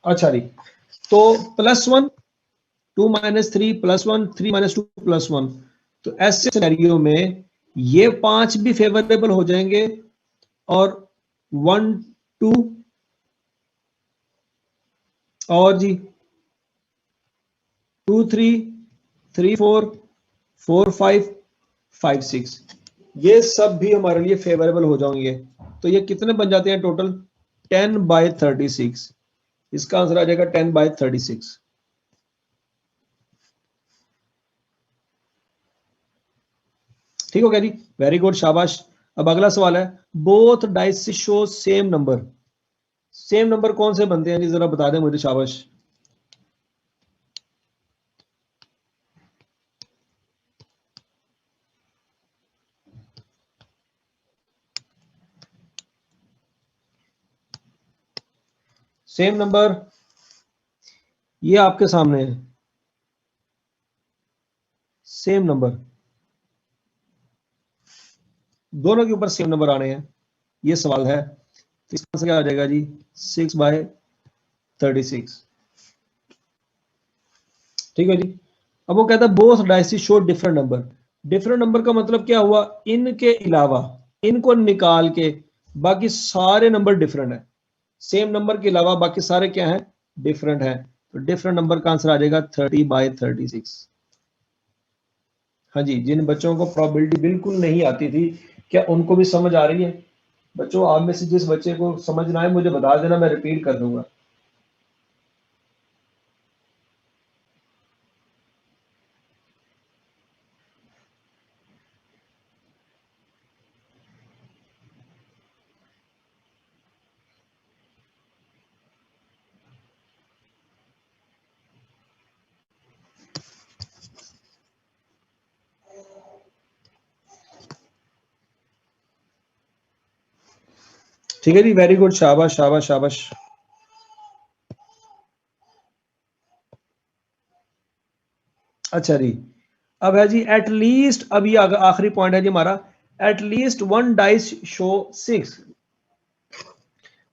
अच्छा जी, तो +1 2 - 3 +1 3 - 2 +1, तो ऐसे सिनेरियो में ये 5 भी फेवरेबल हो जाएंगे और 1 2 और जी 2 3 3 4 4 5 5 6, ये सब भी हमारे लिए फेवरेबल हो जाएंगे। तो ये कितने बन जाते हैं टोटल? 10/36। इसका आंसर आ जाएगा 10/36। ठीक हो गया जी, वेरी गुड, शाबाश। अब अगला सवाल है, both dice show same number. Same number कौन से बनते हैं जी, जरा बता दें मुझे, शाबाश। सेम नंबर ये आपके सामने है, सेम नंबर, दोनों के ऊपर सेम नंबर आने हैं, ये सवाल है। तो इसका आंसर क्या आ जाएगा जी? 6/36। ठीक है जी। अब वो कहता है both dices show different number. Different number का मतलब क्या हुआ? इनके अलावा, इनको निकाल के बाकी सारे नंबर डिफरेंट है। सेम नंबर के अलावा बाकी सारे क्या है? डिफरेंट है। तो डिफरेंट नंबर का आंसर आ जाएगा 30/36। हाँ जी, जिन बच्चों को प्रोबेबिलिटी बिल्कुल नहीं आती थी, क्या उनको भी समझ आ रही है? बच्चों, आप में से जिस बच्चे को समझ ना आए मुझे बता देना, मैं रिपीट कर दूंगा। ठीक है जी, वेरी गुड, शाबाश शाबाश शाबाश। अच्छा जी, अब है जी एटलीस्ट, अब ये आखिरी पॉइंट है जी हमारा, at least one dice show 6।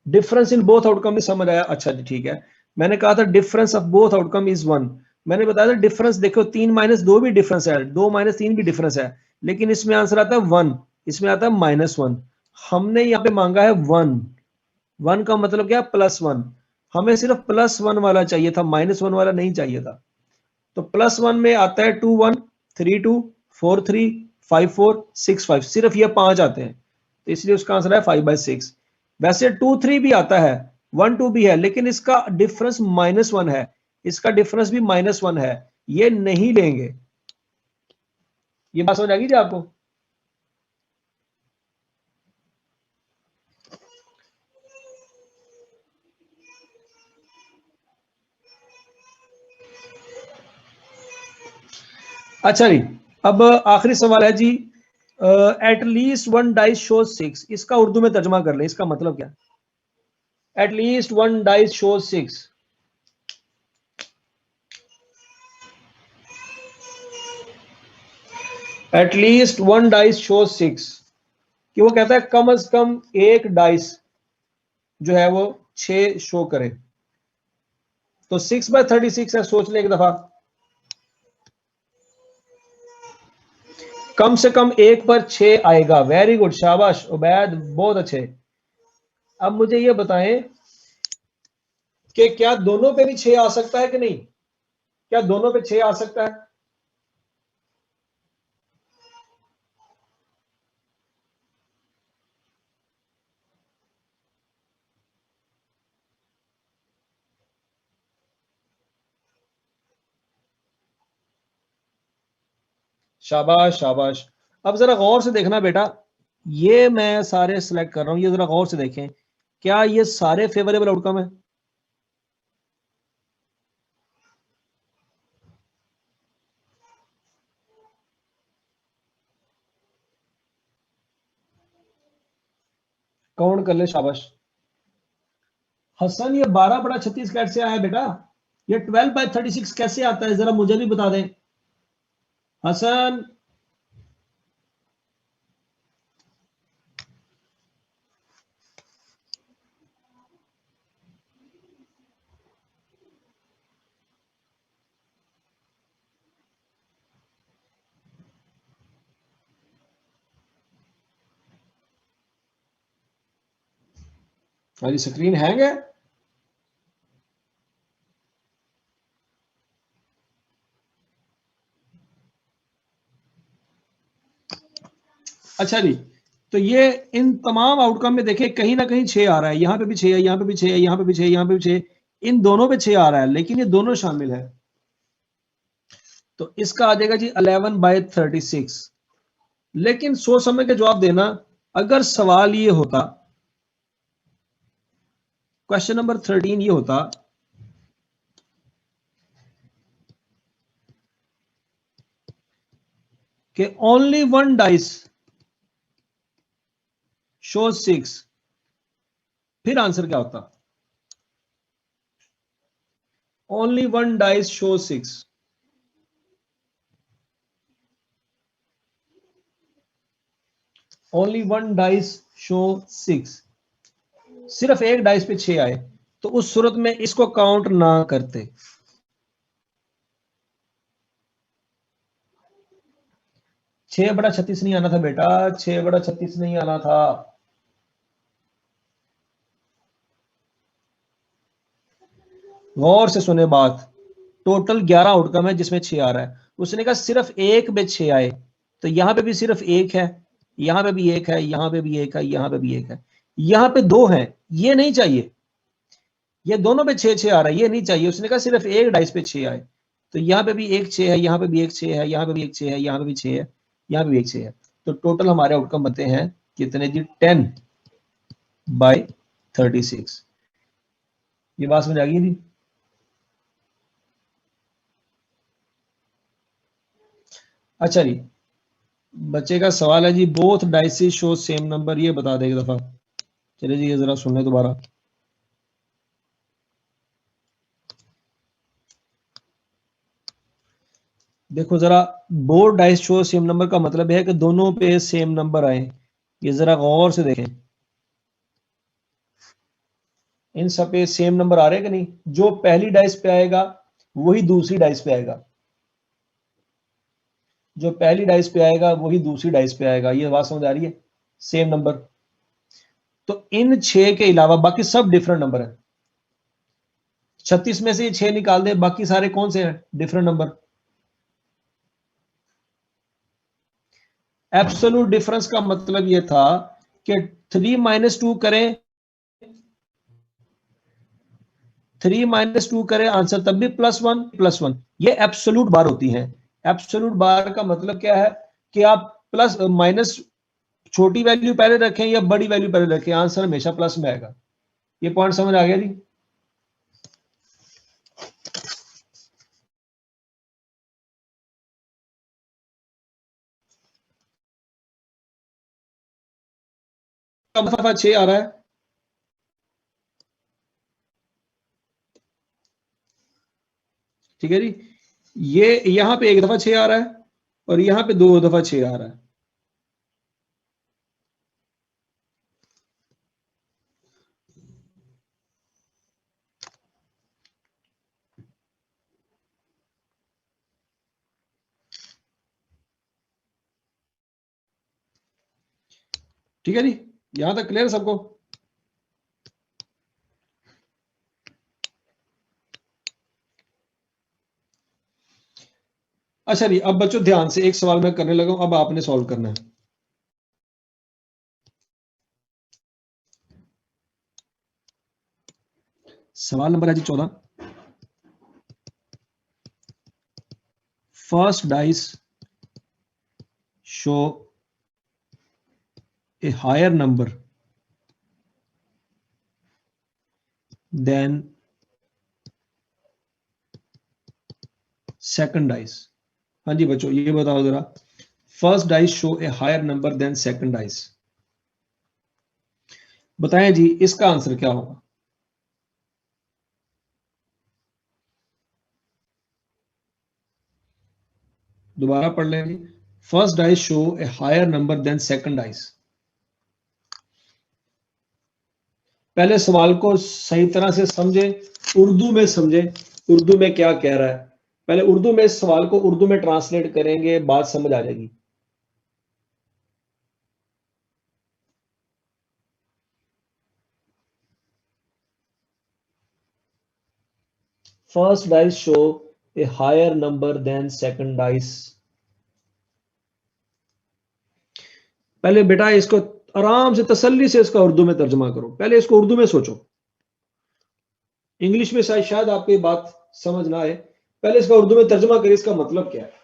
Difference in both outcome भी समझ आया? अच्छा जी, ठीक है। मैंने कहा था difference of both outcome is 1। मैंने बताया था डिफरेंस, देखो 3 - 2 भी डिफरेंस है, 2 - 3 भी डिफरेंस है, लेकिन इसमें आंसर आता है 1, इसमें आता है -1। हमने यहाँ पे मांगा है 1। 1 का मतलब क्या? +1। हमें सिर्फ +1 वाला चाहिए था, -1 वाला नहीं चाहिए था। तो +1 में आता है 2 1 3 2 4 3 5 4 6 5, सिर्फ ये 5 आते हैं, तो इसलिए उसका आंसर है 5/6। वैसे 2 3 भी आता है, 1 2 भी है, लेकिन इसका डिफरेंस -1 है, इसका डिफरेंस भी -1 है, ये नहीं लेंगे। ये बात समझ आ गई थी आपको? अच्छा जी, अब आखिरी सवाल है जी, एटलीस्ट वन डाइस शो 6, इसका उर्दू में तर्जमा कर ले, इसका मतलब क्या? At least one dice show 6। At least one dice show 6, कि वो कहता है कम से कम एक डाइस जो है वो 6 शो करे। तो 6/36 है, सोच ले एक दफा। कम से कम एक पर 6 आएगा। वेरी गुड, शाबाश उबैद, बहुत अच्छे। अब मुझे ये बताएं कि क्या दोनों पे भी 6 आ सकता है कि नहीं? क्या दोनों पे 6 आ सकता है? शाबाश शाबाश। अब जरा गौर से देखना बेटा, ये मैं सारे सिलेक्ट कर रहा हूं, ये जरा गौर से देखें, क्या ये सारे फेवरेबल आउटकम है? कौन कर ले, शाबाश। हसन, ये 12/36 कैसे आया बेटा? ये 12/36 कैसे आता है, जरा मुझे भी बता दें हसन। हमारी स्क्रीन हैंग है। अच्छा जी, तो ये इन तमाम आउटकम में देखें कहीं ना कहीं 6 आ रहा है, यहाँ पे भी 6 है, यहाँ पे भी 6 है, यहाँ पे भी 6 है, यहाँ पे भी 6, इन दोनों पे 6 आ रहा है, लेकिन ये दोनों शामिल है। तो इसका आ जाएगा जी 11/36। लेकिन सोच समझ के जवाब देना। अगर सवाल ये होता, क्वेश्चन नंबर 13 ये होता कि ओनली वन डाइस शो 6, फिर आंसर क्या होता? Only one dice show 6, only one dice show 6, सिर्फ एक डाइस पे 6 आए, तो उस सूरत में इसको काउंट ना करते। 6/36 नहीं आना था बेटा, 6/36 नहीं आना था। गौर से सुने बात। टोटल 11 आउटकम है जिसमें 6 आ रहा है, उसने कहा सिर्फ एक में 6 आए, तो यहां पे भी सिर्फ एक है, यहां पे भी एक है, यहां पे भी एक है, यहां पे भी एक है, यहां पे 2 है, ये नहीं चाहिए। ये दोनों पे 6-6 आ रहा है, ये नहीं चाहिए। उसने कहा सिर्फ एक डाइस पे 6 आए, तो यहाँ पे भी एक 6 है, यहाँ पे भी एक 6 है, यहाँ पे भी एक 6 है, यहाँ पे भी 6 है, यहाँ पे भी एक 6 है। तो टोटल हमारे आउटकम बनते हैं कितने जी? 10/36। ये बात समझ आ गई जी? अच्छा जी, बच्चे का सवाल है जी, both dices show same number, ये बता दे एक दफा। चलिए जी, ये जरा सुन ले दोबारा। देखो जरा, both dice show same number का मतलब है कि दोनों पे सेम नंबर आए। ये जरा गौर से देखें, इन सब पे सेम नंबर आ रहे हैं कि नहीं? जो पहली डाइस पे आएगा वही दूसरी डाइस पे आएगा, जो पहली डाइस पे आएगा वही दूसरी डाइस पे आएगा। ये बात समझ आ रही है? Same number. तो इन 6 के अलावा बाकी सब डिफरेंट नंबर है। 36 में से ये 6 निकाल दे, बाकी सारे कौन से हैं? Different number. एब्सोल्यूट डिफरेंस का मतलब ये था कि 3 - 2 करें, 3 - 2 करें आंसर तब भी +1 ये एब्सोल्यूट बार होती हैं। एब्सोल्यूट बार का मतलब क्या है कि आप प्लस माइनस छोटी वैल्यू पहले रखें या बड़ी वैल्यू पहले रखें, आंसर हमेशा प्लस में आएगा। ये पॉइंट समझ आ गया जी? दफा 6 आ रहा है, ठीक है जी। ये यहां पे एक दफा 6 आ रहा है और यहां पे 2 दफा 6 आ रहा है। ठीक है जी, यहां तक क्लियर सबको? अच्छा जी, अब बच्चों ध्यान से एक सवाल मैं करने लगा हूं, अब आपने सॉल्व करना है। सवाल नंबर है जी 14। First dice show a higher number than second dice. हाँ जी बच्चों, ये बताओ जरा, first dice show a higher number than second dice, बताएं जी इसका आंसर क्या होगा? दोबारा पढ़ लें जी। First dice show a higher number than second dice. पहले सवाल को सही तरह से समझे, उर्दू में समझे, उर्दू में क्या कह रहा है। पहले उर्दू में इस सवाल को उर्दू में ट्रांसलेट करेंगे, बात समझ आ जाएगी। First dice show a higher number than second dice. पहले बेटा इसको आराम से तसल्ली से इसका उर्दू में तर्जमा करो, पहले इसको उर्दू में सोचो। इंग्लिश में शायद आपको ये बात समझ ना आए, पहले इसका उर्दू में तर्जमा करिए, इसका मतलब क्या है।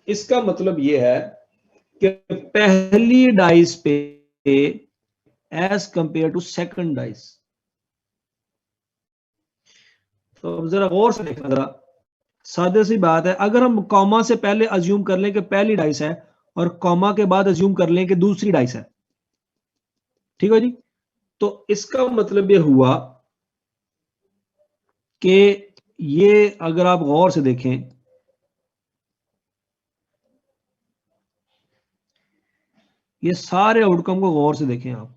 इसका मतलब ये है कि पहली डाइस पे as compare to second dice. तो अब जरा गौर से देखना, जरा सादे सी बात है, अगर हम कॉमा से पहले अज्यूम कर लें कि पहली डाइस है और कॉमा के बाद अज्यूम कर लें कि दूसरी डाइस है, ठीक है जी, तो इसका मतलब ये हुआ कि ये अगर आप गौर से देखें, ये सारे आउटकम को गौर से देखें आप,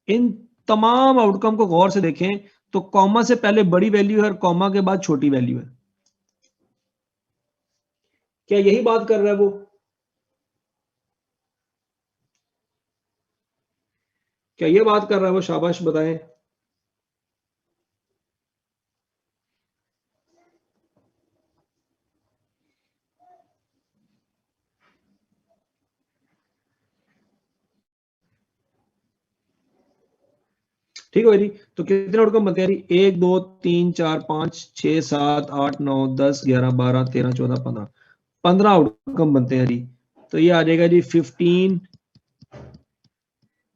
इन तमाम आउटकम को गौर से देखें तो कॉमा से पहले बड़ी वैल्यू है और कॉमा के बाद छोटी वैल्यू है। क्या यही बात कर रहा है वो? क्या ये बात कर रहा है वो? शाबाश बताएं। ठीक है जी, तो कितने आउटकम बनते हैं? 1 2 3 4 5 6 7 8 9 10 11 12 13 14 15 15 आउटकम बनते हैं जी। तो ये आ जाएगा जी 15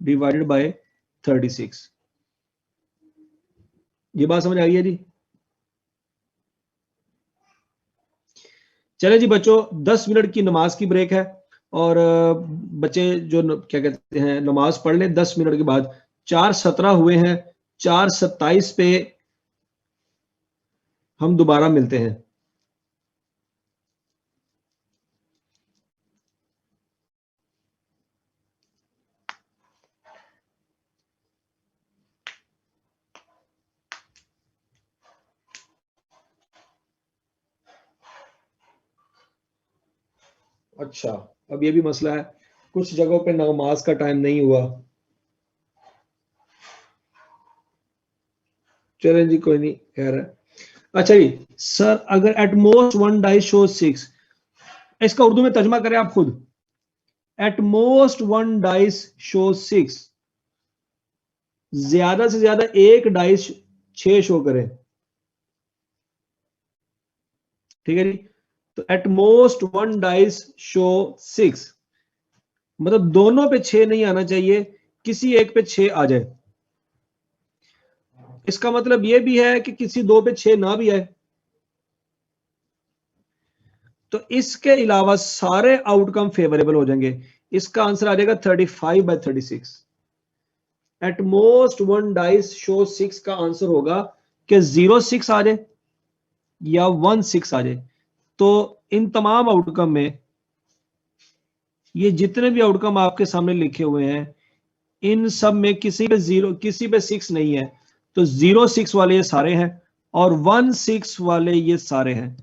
डिवाइडेड बाय 36। ये बात समझ आ गई है जी? चले जी बच्चों, 10 मिनट की नमाज की ब्रेक है और बच्चे जो क्या कहते हैं नमाज पढ़ लें 10 मिनट के बाद। 4:17 हुए हैं, 4:27 पे हम दोबारा मिलते हैं। अच्छा, अब ये भी मसला है, कुछ जगहों पे नमाज का टाइम नहीं हुआ। चलें जी, कोई नहीं, खैर है। अच्छा जी सर, अगर eight most one dice show 6, इसका उर्दू में तर्जमा करें आप खुद। Eight most one dice show 6, ज्यादा से ज्यादा एक डाइस 6 शो करें, ठीक है जी। तो eight most one dice show 6, मतलब दोनों पे 6 नहीं आना चाहिए, किसी एक पे 6 आ जाए। इसका मतलब यह भी है कि किसी दो पे 6 ना भी आए। तो इसके अलावा सारे आउटकम फेवरेबल हो जाएंगे। इसका आंसर आ जाएगा 35/36। Eight most one dice show 6 का आंसर होगा कि 0 6 आ जाए या 1 6 आ जाए। तो इन तमाम आउटकम में, ये जितने भी आउटकम आपके सामने लिखे हुए हैं, इन सब में किसी पे 0, किसी पे 6 नहीं है। तो 0 6 वाले ये सारे हैं और 1 6 वाले ये सारे हैं।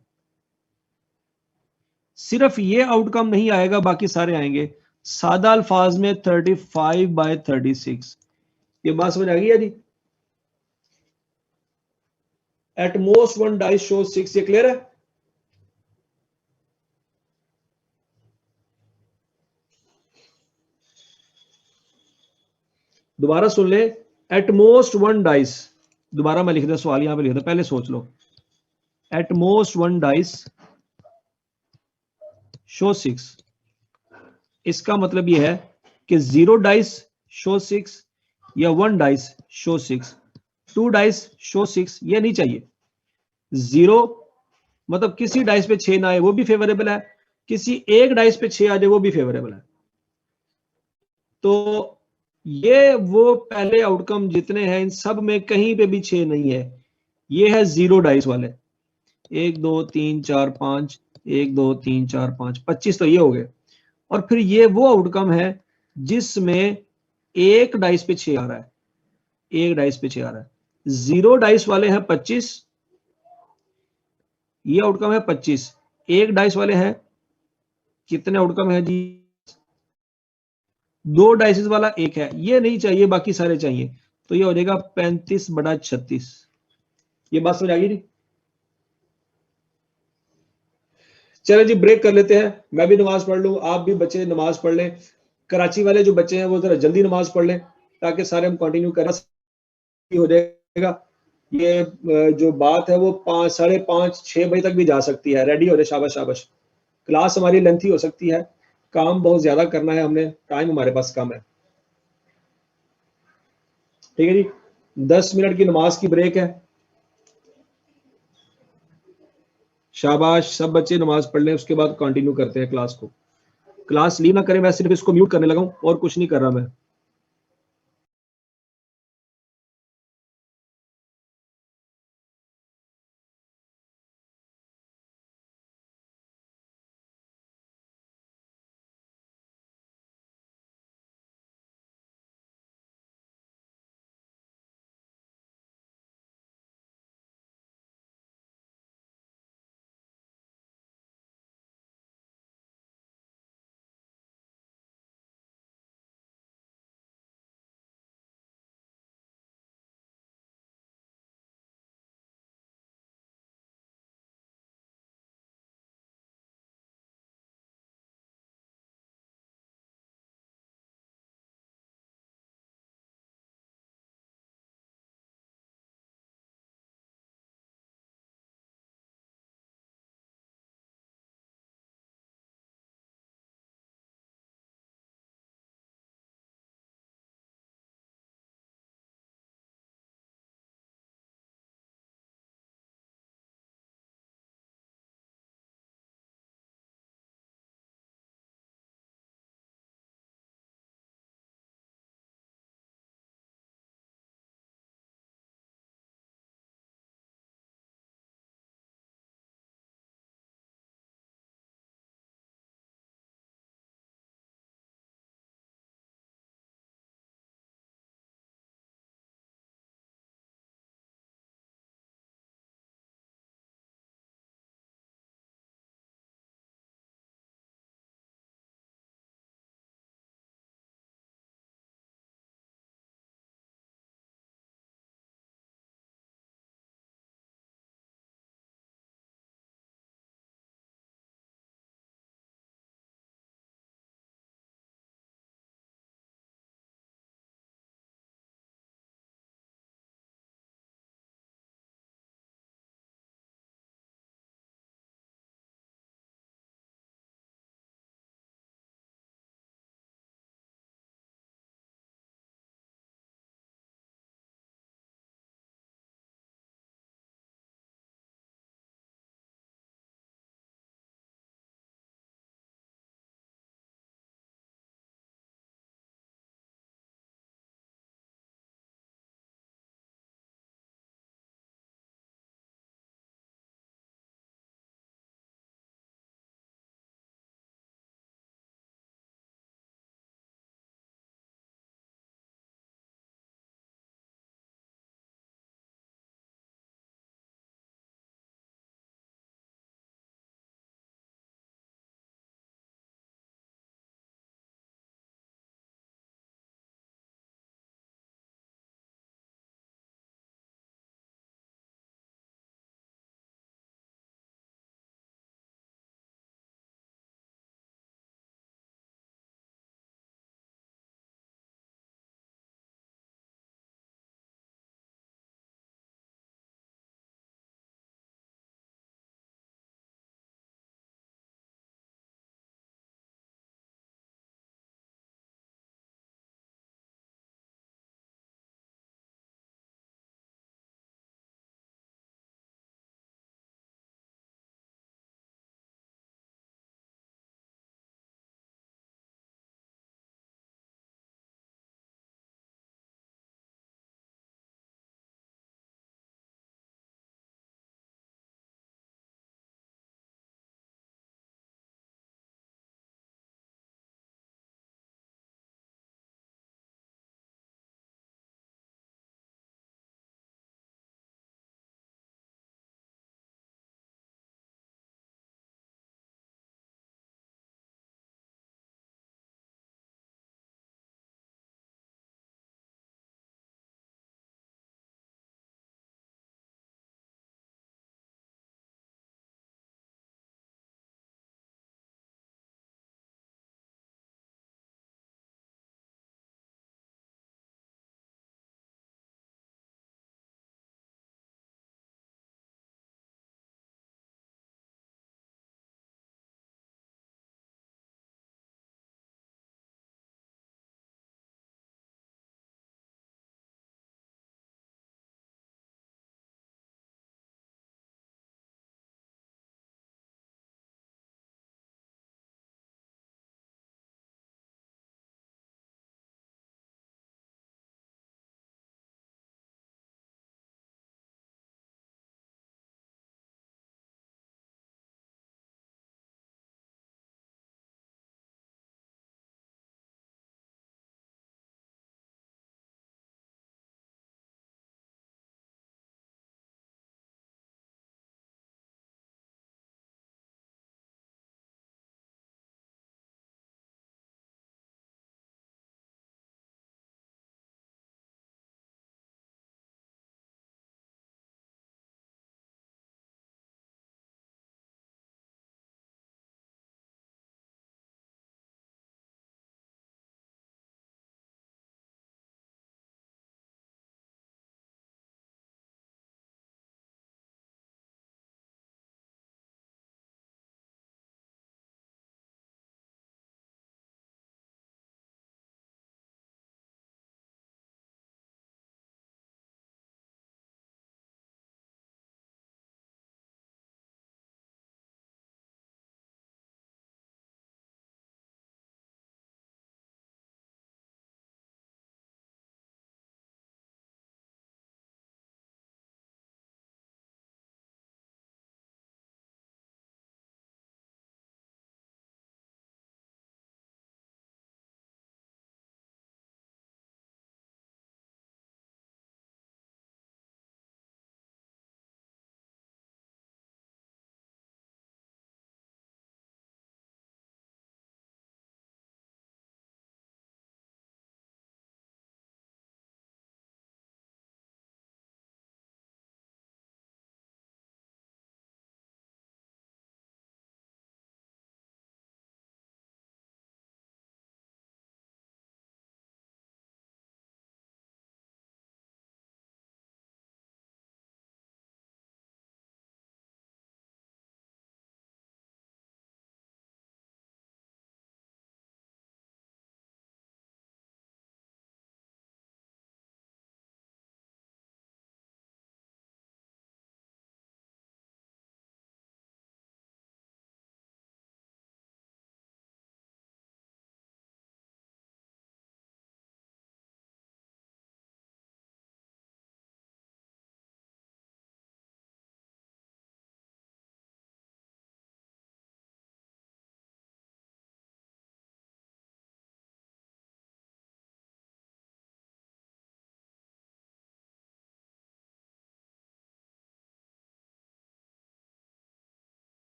सिर्फ ये आउटकम नहीं आएगा, बाकी सारे आएंगे। सादा अल्फाज में 35/36। ये बात समझ आ गई है जी? At most one dice show 6, ये क्लियर है? दोबारा सुन ले, एट मोस्ट वन डाइस, दोबारा मैं लिख दे सवाल यहां पे लिख दे, पहले सोच लो। At most one dice show 6, इसका मतलब यह है कि 0 डाइस शो 6 या 1 डाइस शो 6, 2 डाइस शो 6, ये नहीं चाहिए। 0 मतलब किसी डाइस पे 6 ना आए वो भी फेवरेबल है, किसी एक डाइस पे 6 आ जाए वो भी फेवरेबल है। तो ये वो पहले आउटकम जितने हैं इन सब में कहीं पे भी 6 नहीं है। ये है 0 डाइस वाले, 1 2 3 4 5, 1 2 3 4 5 25, तो ये हो गए। और फिर ये वो आउटकम है जिसमें एक डाइस पे 6 आ रहा है, एक डाइस पे 6 आ रहा है। 0 डाइस वाले हैं 25, ये आउटकम है 25। एक डाइस वाले हैं, कितने आउटकम है जी? 2 डाइसेस वाला एक है, ये नहीं चाहिए, बाकी सारे चाहिए, तो ये हो जाएगा 35/36। ये बात समझ आ गई जी? चलो जी ब्रेक कर लेते हैं, मैं भी नमाज पढ़ लूँ, आप भी बच्चे नमाज पढ़ लें, कराची वाले जो बच्चे हैं वो जरा जल्दी नमाज पढ़ लें ताकि सारे हम कंटिन्यू कर हो जाएगा। ये जो बात है वो 5, 5:30, 6 बजे तक भी जा सकती है। रेडी हो जाए, शाबाश शाबाश। क्लास हमारी लेंथी हो सकती है, काम बहुत ज्यादा करना है हमने, टाइम हमारे पास कम है। ठीक है जी, 10 मिनट की नमाज की ब्रेक है। शाबाश, सब बच्चे नमाज पढ़ लें, उसके बाद कंटिन्यू करते हैं क्लास को। क्लास लीव ना करें, मैं सिर्फ इसको म्यूट करने लगा हूं और कुछ नहीं कर रहा मैं।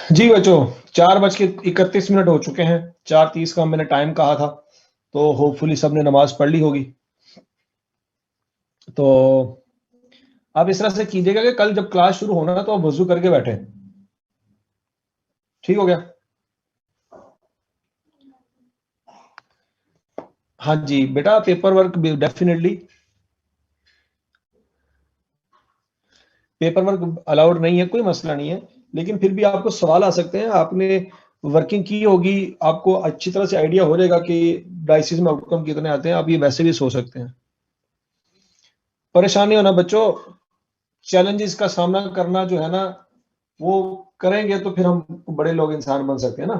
जी बच्चों, 4:31 हो चुके हैं। 4:30 का मैंने टाइम कहा था, तो होपफुली सबने नमाज पढ़ ली होगी। तो आप इस तरह से कीजिएगा कि कल जब क्लास शुरू होना तो आप वजू करके बैठे। ठीक हो गया? हाँ जी बेटा, paper work definitely, paper work allowed नहीं है, कोई मसला नहीं है, लेकिन फिर भी आपको सवाल आ सकते हैं। आपने वर्किंग की होगी, आपको अच्छी तरह से आइडिया हो जाएगा कि डाइसिस में आउटकम कितने आते हैं। आप ये वैसे भी सोच सकते हैं। परेशान नहीं होना बच्चों, चैलेंजेस का सामना करना जो है ना, वो करेंगे तो फिर हम बड़े लोग इंसान बन सकते हैं ना।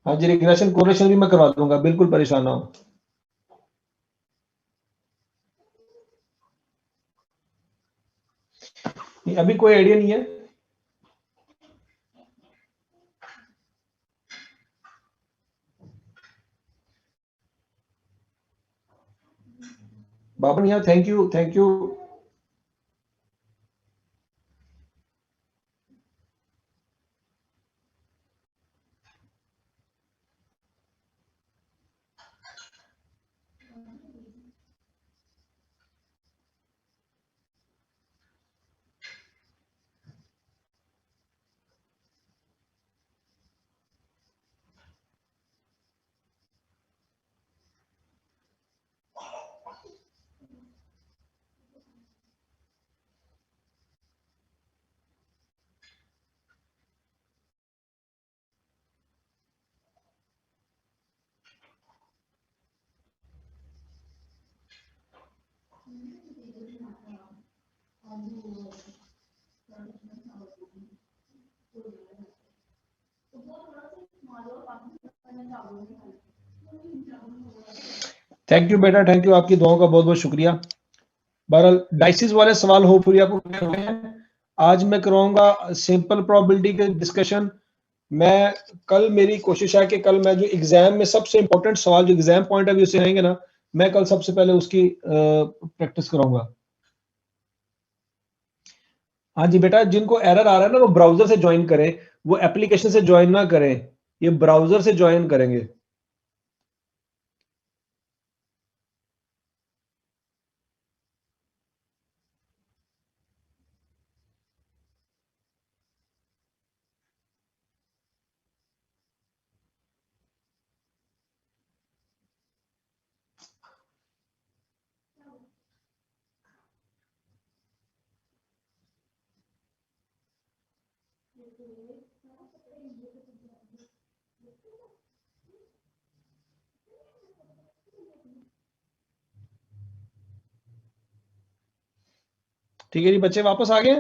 हाँ जी, रिग्रेशन कोरिलेशन भी मैं करवा दूंगा, बिल्कुल परेशान ना हो। अभी कोई आइडिया नहीं है। बाबन यार, thank you thank you. Thank you बेटा, थैंक यू, आपकी दुआओं का बहुत बहुत शुक्रिया। बहरहाल डाइसिस वाले सवाल होपफुली आपको क्लियर हुए हैं। आज मैं कराऊंगा सिंपल प्रोबेबिलिटी के डिस्कशन। मैं कल, मेरी कोशिश है कि कल मैं जो एग्जाम में सबसे इंपॉर्टेंट सवाल जो एग्जाम पॉइंट ऑफ व्यू से आएंगे ना, मैं कल सबसे पहले उसकी प्रैक्टिस कराऊंगा। हाँ जी बेटा, जिनको एरर आ रहा है ना, वो ब्राउजर से ज्वाइन करें, वो एप्लीकेशन से ज्वाइन ना करें, ये ब्राउजर से ज्वाइन करेंगे। ठीक है जी बच्चे, वापस आ गए?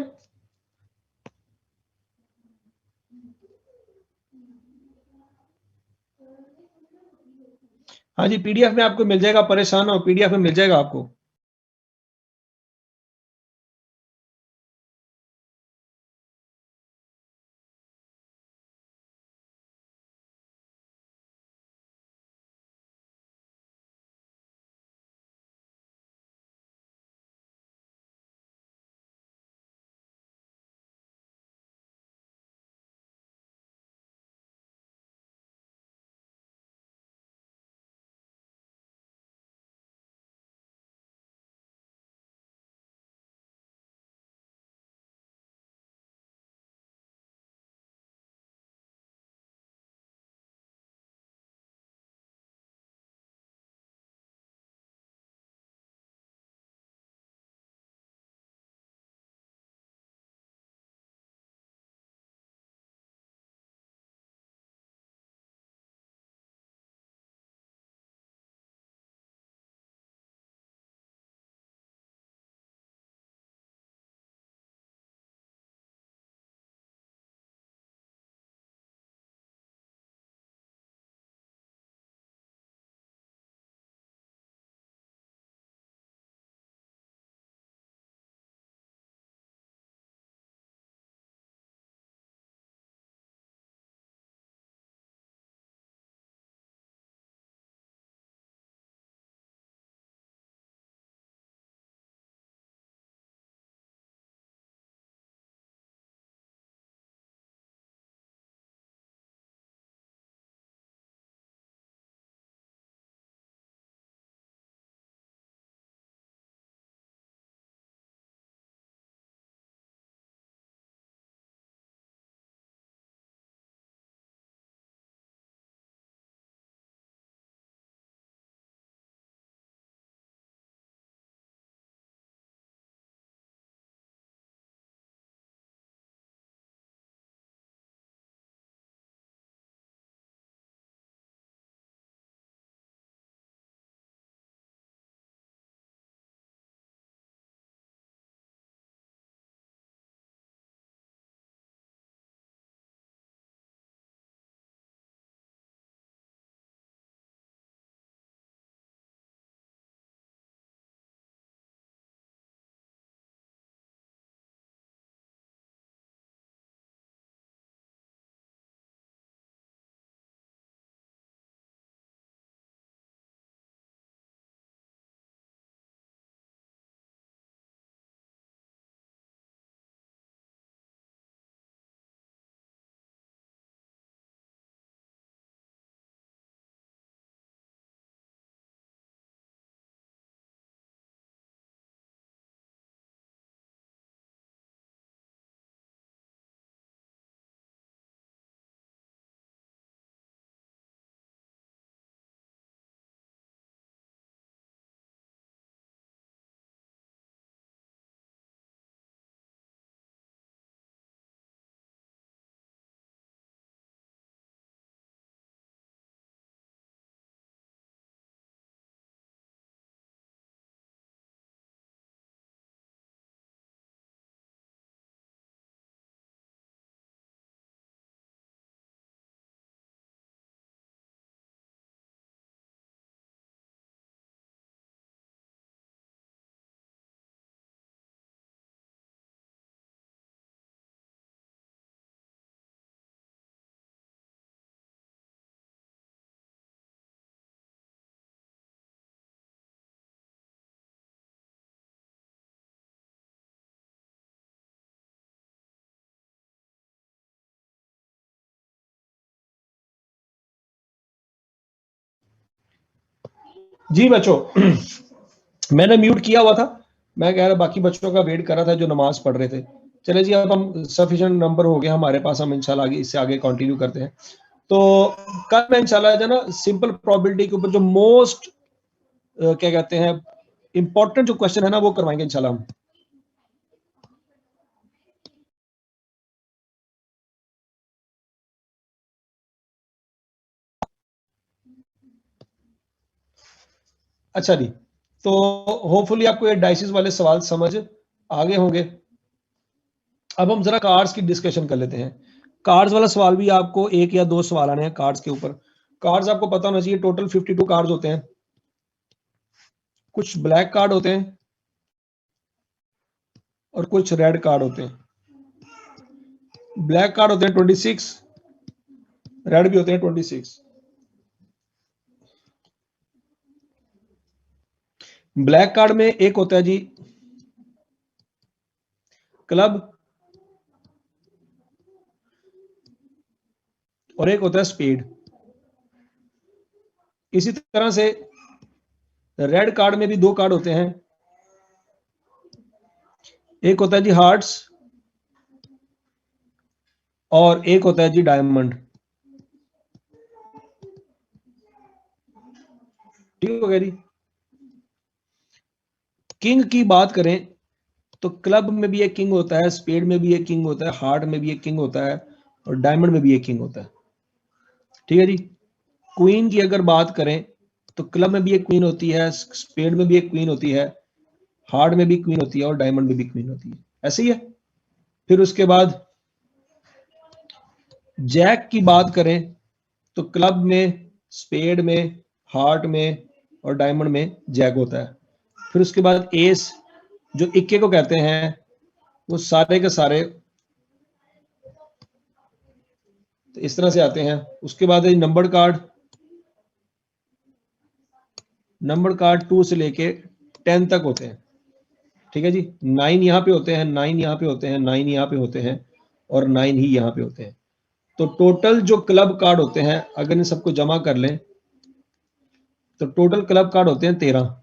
हाँ जी, पीडीएफ में आपको मिल जाएगा, परेशान हो, पीडीएफ में मिल जाएगा आपको। जी बच्चों, मैंने म्यूट किया हुआ था, मैं कह रहा बाकी बच्चों का वेट कर रहा था जो नमाज पढ़ रहे थे। चले जी, अब हम सफिशिएंट नंबर हो गया हमारे पास, हम इंशाल्लाह आगे इससे आगे कंटिन्यू करते हैं। तो कल मैं इंशाल्लाह जो ना सिंपल प्रोबेबिलिटी के ऊपर जो मोस्ट क्या कहते हैं इंपॉर्टेंट जो क्वेश्चन है ना वो करवाएंगे इंशाल्लाह हम। अच्छा जी, तो होपफुली आपको ये डाइसिस वाले सवाल समझ आगे होंगे। अब हम जरा कार्ड्स की डिस्कशन कर लेते हैं। कार्ड्स वाला सवाल भी आपको एक या दो सवाल आने हैं कार्ड्स के ऊपर। कार्ड्स आपको पता होना चाहिए, टोटल 52 कार्ड्स होते हैं। कुछ ब्लैक कार्ड होते हैं और कुछ रेड कार्ड होते हैं। ब्लैक कार्ड होते हैं 26, रेड भी होते हैं 26। ब्लैक कार्ड में एक होता है जी क्लब और एक होता है स्पेड। इसी तरह से रेड कार्ड में भी दो कार्ड होते हैं, एक होता है जी हार्ट्स और एक होता है जी डायमंड। ठीक हो गया जी। किंग की बात करें तो क्लब में भी एक किंग होता है, स्पेड में भी एक किंग होता है, हार्ट में भी एक किंग होता है और डायमंड में भी एक किंग होता है। ठीक है जी। क्वीन की अगर बात करें तो क्लब में भी एक क्वीन होती है, स्पेड में भी एक क्वीन होती है, हार्ट में भी क्वीन होती है और डायमंड में भी क्वीन होती है। ऐसे ही है। फिर उसके बाद जैक की बात करें तो क्लब में, स्पेड में, हार्ट में और डायमंड में जैक होता है। फिर उसके बाद एस जो इक्के को कहते हैं वो सारे के सारे तो इस तरह से आते हैं। उसके बाद है नंबर कार्ड, नंबर कार्ड 2 से लेके 10 तक होते हैं। ठीक है जी। 9 यहाँ पे होते हैं, 9 यहाँ पे होते हैं, 9 यहाँ पे होते हैं और 9 ही यहाँ पे होते हैं। तो टोटल जो क्लब कार्ड होते हैं अगर इन सबको जमा कर लें तो टोटल क्लब कार्ड होते हैं 13।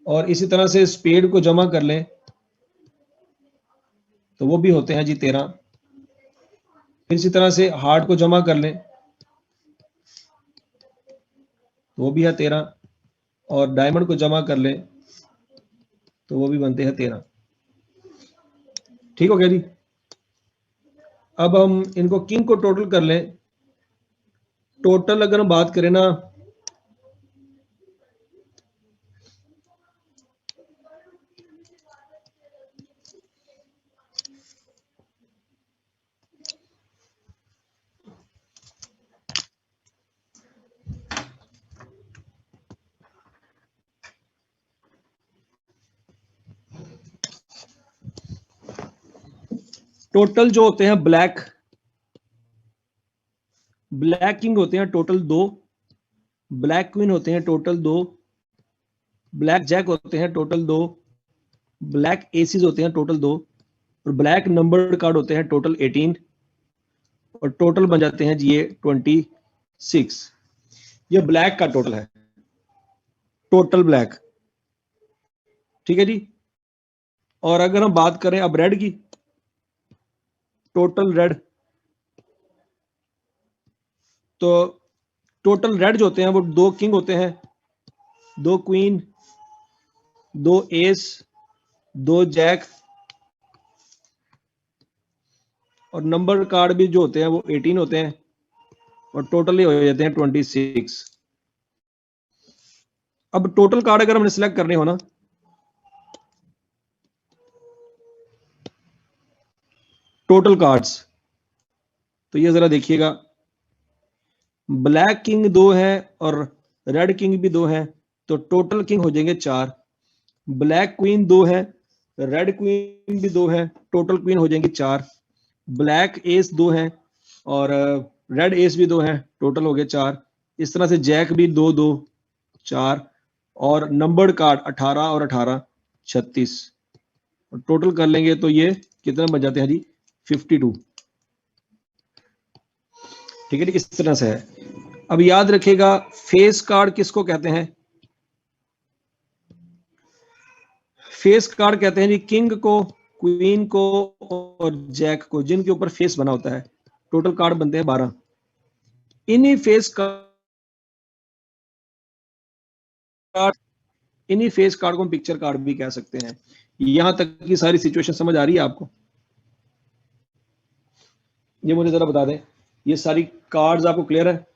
और इसी तरह से स्पेड को जमा कर लें तो वो भी होते हैं जी 13। फिर इसी तरह से हार्ट को जमा कर लें तो वो भी है 13 और डायमंड को जमा कर लें तो वो भी बनते हैं 13। ठीक हो गया जी। अब हम इनको किंग को टोटल कर लें। टोटल अगर हम बात करें ना टोटल जो होते हैं ब्लैक किंग होते हैं टोटल 2, ब्लैक क्वीन होते हैं टोटल 2, ब्लैक जैक होते हैं टोटल 2, ब्लैक एसीज होते हैं टोटल 2 और ब्लैक नंबर्ड कार्ड होते हैं टोटल 18 और टोटल बन जाते हैं जी ये 26। ये ब्लैक का टोटल है, टोटल ब्लैक। ठीक है जी। और अगर हम बात करें अब रेड की, टोटल रेड, तो टोटल रेड जो होते हैं वो 2 किंग होते हैं, 2 क्वीन, 2 एस, 2 जैक और नंबर कार्ड भी जो होते हैं वो 18 होते हैं और टोटल हो जाते हैं 26। अब टोटल कार्ड अगर हमने सिलेक्ट करने हो ना टोटल कार्ड्स, तो ये जरा देखिएगा, ब्लैक किंग 2 है और रेड किंग भी 2 है तो टोटल किंग हो जाएंगे 4। ब्लैक क्वीन 2 है, रेड क्वीन भी 2 है, टोटल क्वीन हो जाएंगी 4। ब्लैक एस 2 है और रेड एस भी 2 है, टोटल हो गए 4। इस तरह से जैक भी 2 2 4 और नंबर्ड कार्ड 18 और 18 36 और टोटल कर लेंगे तो ये कितने बन जाते हैं जी 52। ठीक है जी, इस तरह से है। अब याद रखिएगा फेस कार्ड किसको कहते हैं? फेस कार्ड कहते हैं जी किंग को, क्वीन को और जैक को, जिनके ऊपर फेस बना होता है। टोटल कार्ड बनते हैं 12। इन्हीं फेस कार्ड इन्हीं फेस कार्ड को हम पिक्चर कार्ड भी कह सकते हैं। यहां तक की सारी सिचुएशन समझ आ रही है आपको? ये मुझे जरा बता दें, ये सारी कार्ड्स आपको क्लियर है?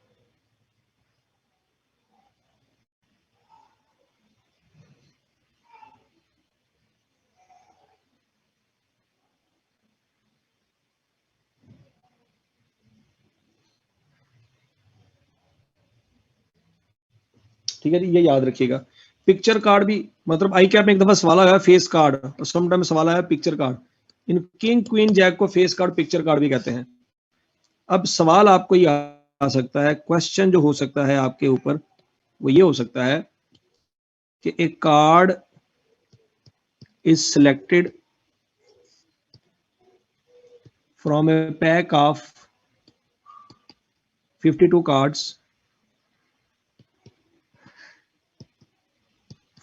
ठीक है जी, ये याद रखिएगा। पिक्चर कार्ड भी मतलब आई कैप में एक दफा सवाल आया फेस कार्ड, और समटाइम सवाल आया पिक्चर कार्ड। इन किंग क्वीन जैक को फेस कार्ड पिक्चर कार्ड भी कहते हैं। अब सवाल आपको ये आ सकता है, क्वेश्चन जो हो सकता है आपके ऊपर वो ये हो सकता है कि एक card is selected from a pack of 52 cards.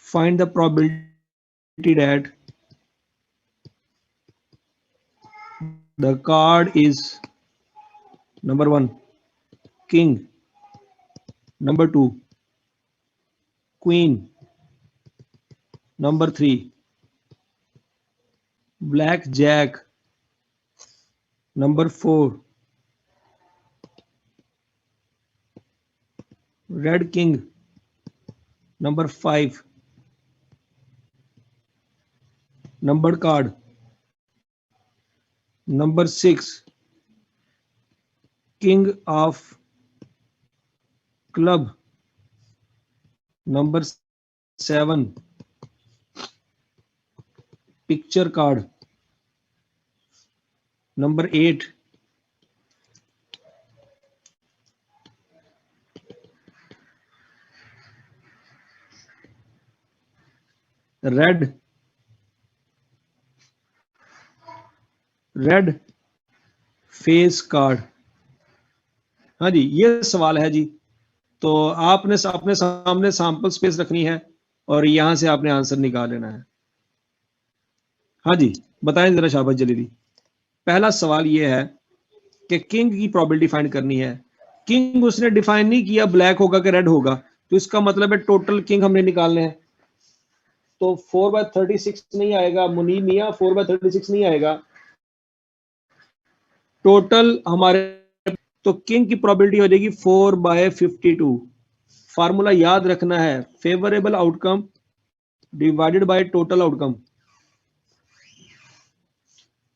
Find the probability that the card is number 1 king, number 2 queen, number 3 black jack, number 4 red king, number 5 numbered card, number 6 king of club, number 7 picture card, number 8 red face card. हाँ जी, ये सवाल है जी। तो आपने अपने सामने sample space रखनी है और यहां से आपने आंसर निकाल लेना है। हाँ जी, बताएं जरा शाबाश जल्दी। पहला सवाल ये है कि किंग की प्रोबेबिलिटी फाइंड करनी है। किंग उसने डिफाइन नहीं किया ब्लैक होगा कि रेड होगा, तो इसका मतलब है टोटल किंग हमने निकालने हैं। तो 4/36 नहीं आएगा मुनीर मियां, 4/36 नहीं आएगा टोटल हमारे। तो किंग की प्रोबेबिलिटी हो जाएगी 4/52। फार्मूला याद रखना है, favourable outcome divided by total outcome.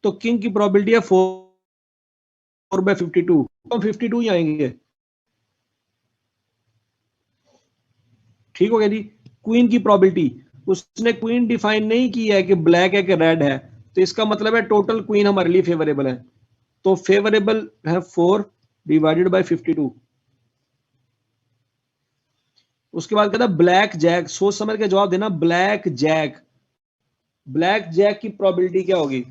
तो किंग की प्रोबेबिलिटी है 4/52, तो 52 ही आएंगे। ठीक हो गया जी। क्वीन की प्रोबेबिलिटी, उसने क्वीन डिफाइन नहीं किया है कि ब्लैक है कि रेड है, तो इसका मतलब है टोटल क्वीन हमारे लिए फेवरेबल है। तो फेवरेबल है 4 डिवाइडेड बाय 52। उसके बाद कहता ब्लैक जैक, सोच समझ के जवाब देना। ब्लैक जैक, ब्लैक जैक की प्रोबेबिलिटी क्या होगी?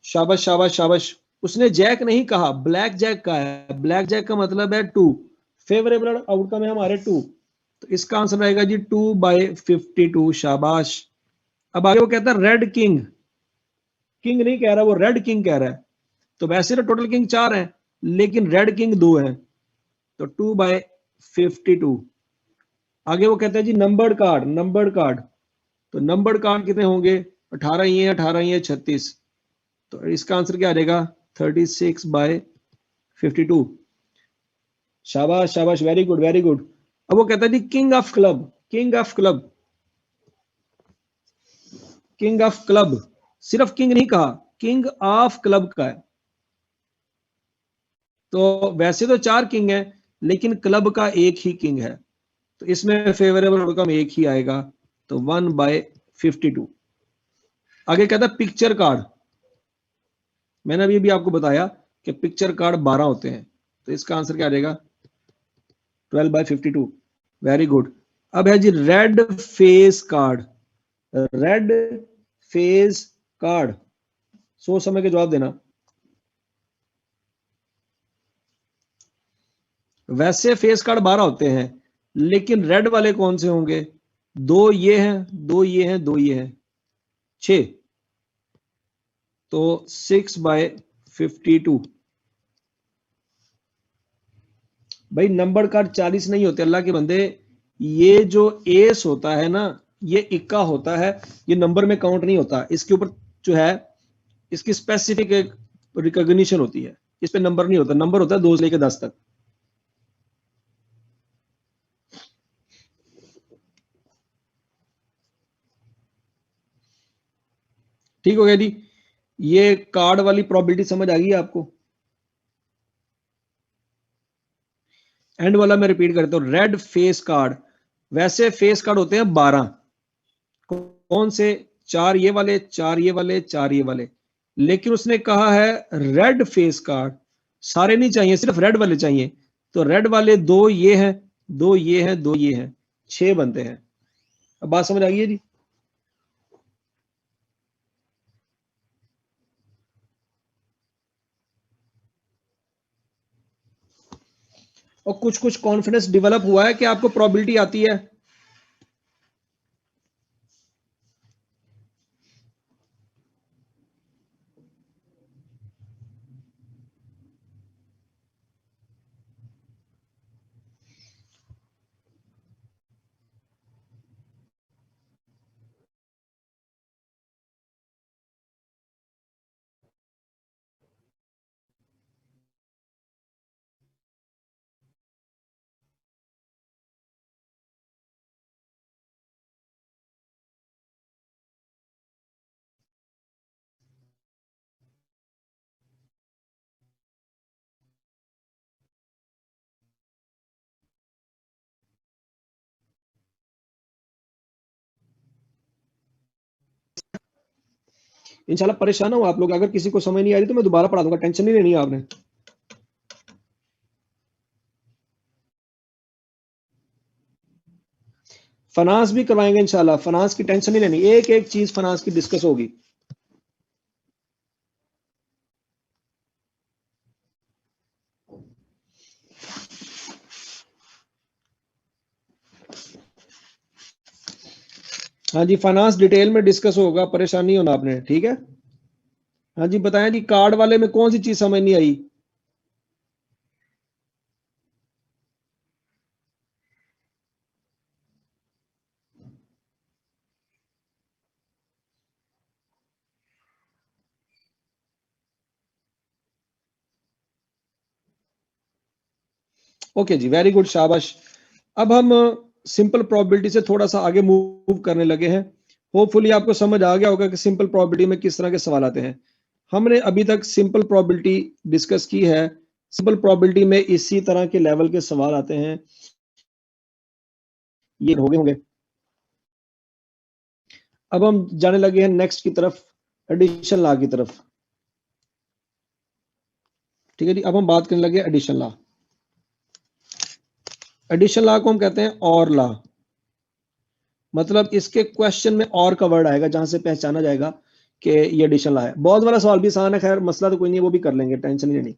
शाबाश शाबाश शाबाश। उसने जैक नहीं कहा, ब्लैक जैक का है। ब्लैक जैक का मतलब है 2, फेवरेबल आउटकम है हमारे 2, तो इसका आंसर रहेगा जी 2/52। शाबाश। अब आगे वो कहता है रेड किंग, किंग नहीं कह रहा, वो रेड किंग कह रहा है। तो वैसे तो टोटल किंग 4 हैं, लेकिन रेड किंग 2 हैं, तो 2/52। आगे वो कहता है जी नंबर्ड कार्ड, नंबर्ड कार्ड। तो नंबर्ड कार्ड कितने होंगे? 18 ही है, 18 ही है 36। तो इसका आंसर क्या आ जाएगा? 36/52। शाबाश शाबाश, वेरी गुड वेरी गुड। अब वो कहता है जी king of club, king of club, king of club. सिर्फ किंग नहीं कहा, किंग ऑफ क्लब का है। तो वैसे तो 4 किंग है, लेकिन क्लब का एक ही किंग है, तो इसमें फेवरेबल आउटकम एक ही आएगा, तो 1/52। आगे कहता है पिक्चर कार्ड। मैंने अभी भी आपको बताया कि पिक्चर कार्ड 12 होते हैं, तो इसका आंसर क्या आ जाएगा? 12/52। Very good. अब है जी red face card, red face card. सोच समझ के जवाब देना। वैसे फेस कार्ड 12 होते हैं, लेकिन रेड वाले कौन से होंगे? 2 ये हैं, 2 ये हैं, 2 ये हैं, 6, तो 6/52। भाई नंबर कार्ड 40 नहीं होते अल्लाह के बंदे, ये जो एस होता है ना, ये इक्का होता है, ये नंबर में काउंट नहीं होता। इसके ऊपर जो है इसकी स्पेसिफिक एक रिकॉग्निशन होती है, इस पे नंबर नहीं होता, नंबर होता है 2 से लेकर 10 तक। ठीक हो गया जी। ये कार्ड वाली प्रोबेबिलिटी समझ आ गई आपको? एंड वाला मैं रिपीट करता हूं, रेड फेस कार्ड, वैसे फेस कार्ड होते हैं 12। कौन से? 4 ये वाले, 4 ये वाले, 4 ये वाले। लेकिन उसने कहा है रेड फेस कार्ड सारे नहीं चाहिए, सिर्फ रेड वाले चाहिए। तो रेड वाले 2 ये हैं, 2 ये हैं, 2 ये हैं, 6 बनते हैं। अब बात समझ आ गई है जी? और कुछ कुछ कॉन्फिडेंस डेवलप हुआ है कि आपको प्रोबेबिलिटी आती है। इंशाल्लाह परेशान हो आप लोग, अगर किसी को समझ नहीं आ रही तो मैं दोबारा पढ़ा दूंगा, टेंशन नहीं लेनी आपने। फाइनेंस भी करवाएंगे इंशाल्लाह, फाइनेंस की टेंशन नहीं लेनी, एक एक चीज फाइनेंस की डिस्कस होगी। हाँ जी, फाइनेंस डिटेल में डिस्कस होगा, परेशान नहीं होना आपने, ठीक है? हाँ जी बताएं जी, कार्ड वाले में कौन सी चीज समझ नहीं आई? ओके जी, वेरी गुड, शाबाश। अब हम सिंपल प्रोबेबिलिटी से थोड़ा सा आगे मूव करने लगे हैं। होपफुली आपको समझ आ गया होगा कि सिंपल प्रोबेबिलिटी में किस तरह के सवाल आते हैं। हमने अभी तक सिंपल प्रोबेबिलिटी डिस्कस की है। सिंपल प्रोबेबिलिटी में इसी तरह के लेवल के सवाल आते हैं, ये हो गए होंगे। अब हम जाने लगे हैं नेक्स्ट की तरफ, एडिशन लॉ की तरफ। ठीक है जी, अब हम बात करने लगे एडिशन लॉ। एडिशन लॉ को हम कहते हैं और लॉ, मतलब इसके क्वेश्चन में और का वर्ड आएगा जहां से पहचाना जाएगा कि ये एडिशन लॉ है। बहुत वाला सवाल भी आसान है, खैर मसला तो कोई नहीं है, वो भी कर लेंगे, टेंशन नहीं लेनी।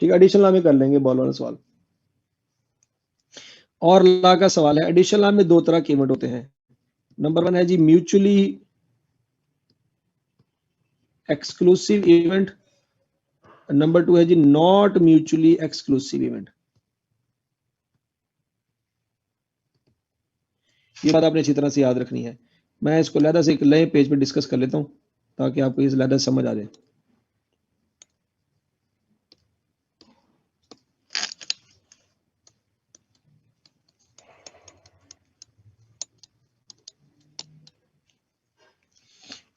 ठीक है, एडिशन लॉ में कर लेंगे बॉल वाला सवाल। और लॉ का सवाल है, एडिशन लॉ में 2 तरह के इवेंट होते हैं। नंबर 1 है जी म्यूचुअली एक्सक्लूसिव इवेंट, नंबर 2 है जी नॉट म्यूचुअली एक्सक्लूसिव इवेंट। ये बात आपने अच्छी तरह से याद रखनी है। मैं इसको लहदा से एक नए पेज पे डिस्कस कर लेता हूं ताकि आपको इस लहदा समझ आ जाए।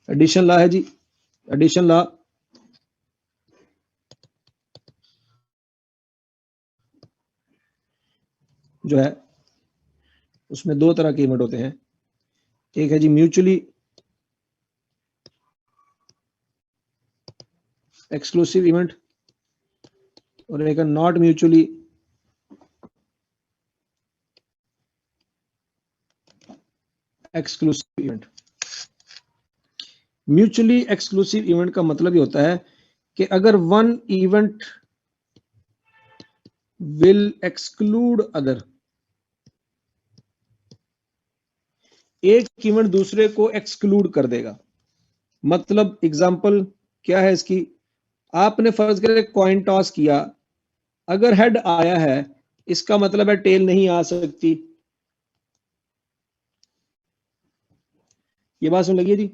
एडिशन लॉ है जी, एडिशन लॉ जो है उसमें 2 तरह के इवेंट होते हैं। एक है जी म्यूचुअली एक्सक्लूसिव इवेंट और एक है not mutually exclusive event. Mutually exclusive event का मतलब ये होता है कि अगर one event will exclude other. एक इवेंट दूसरे को एक्सक्लूड कर देगा। मतलब एग्जांपल क्या है इसकी, आपने फर्ज करें कॉइन टॉस किया, अगर हेड आया है इसका मतलब है टेल नहीं आ सकती। ये बात सुन लगी जी।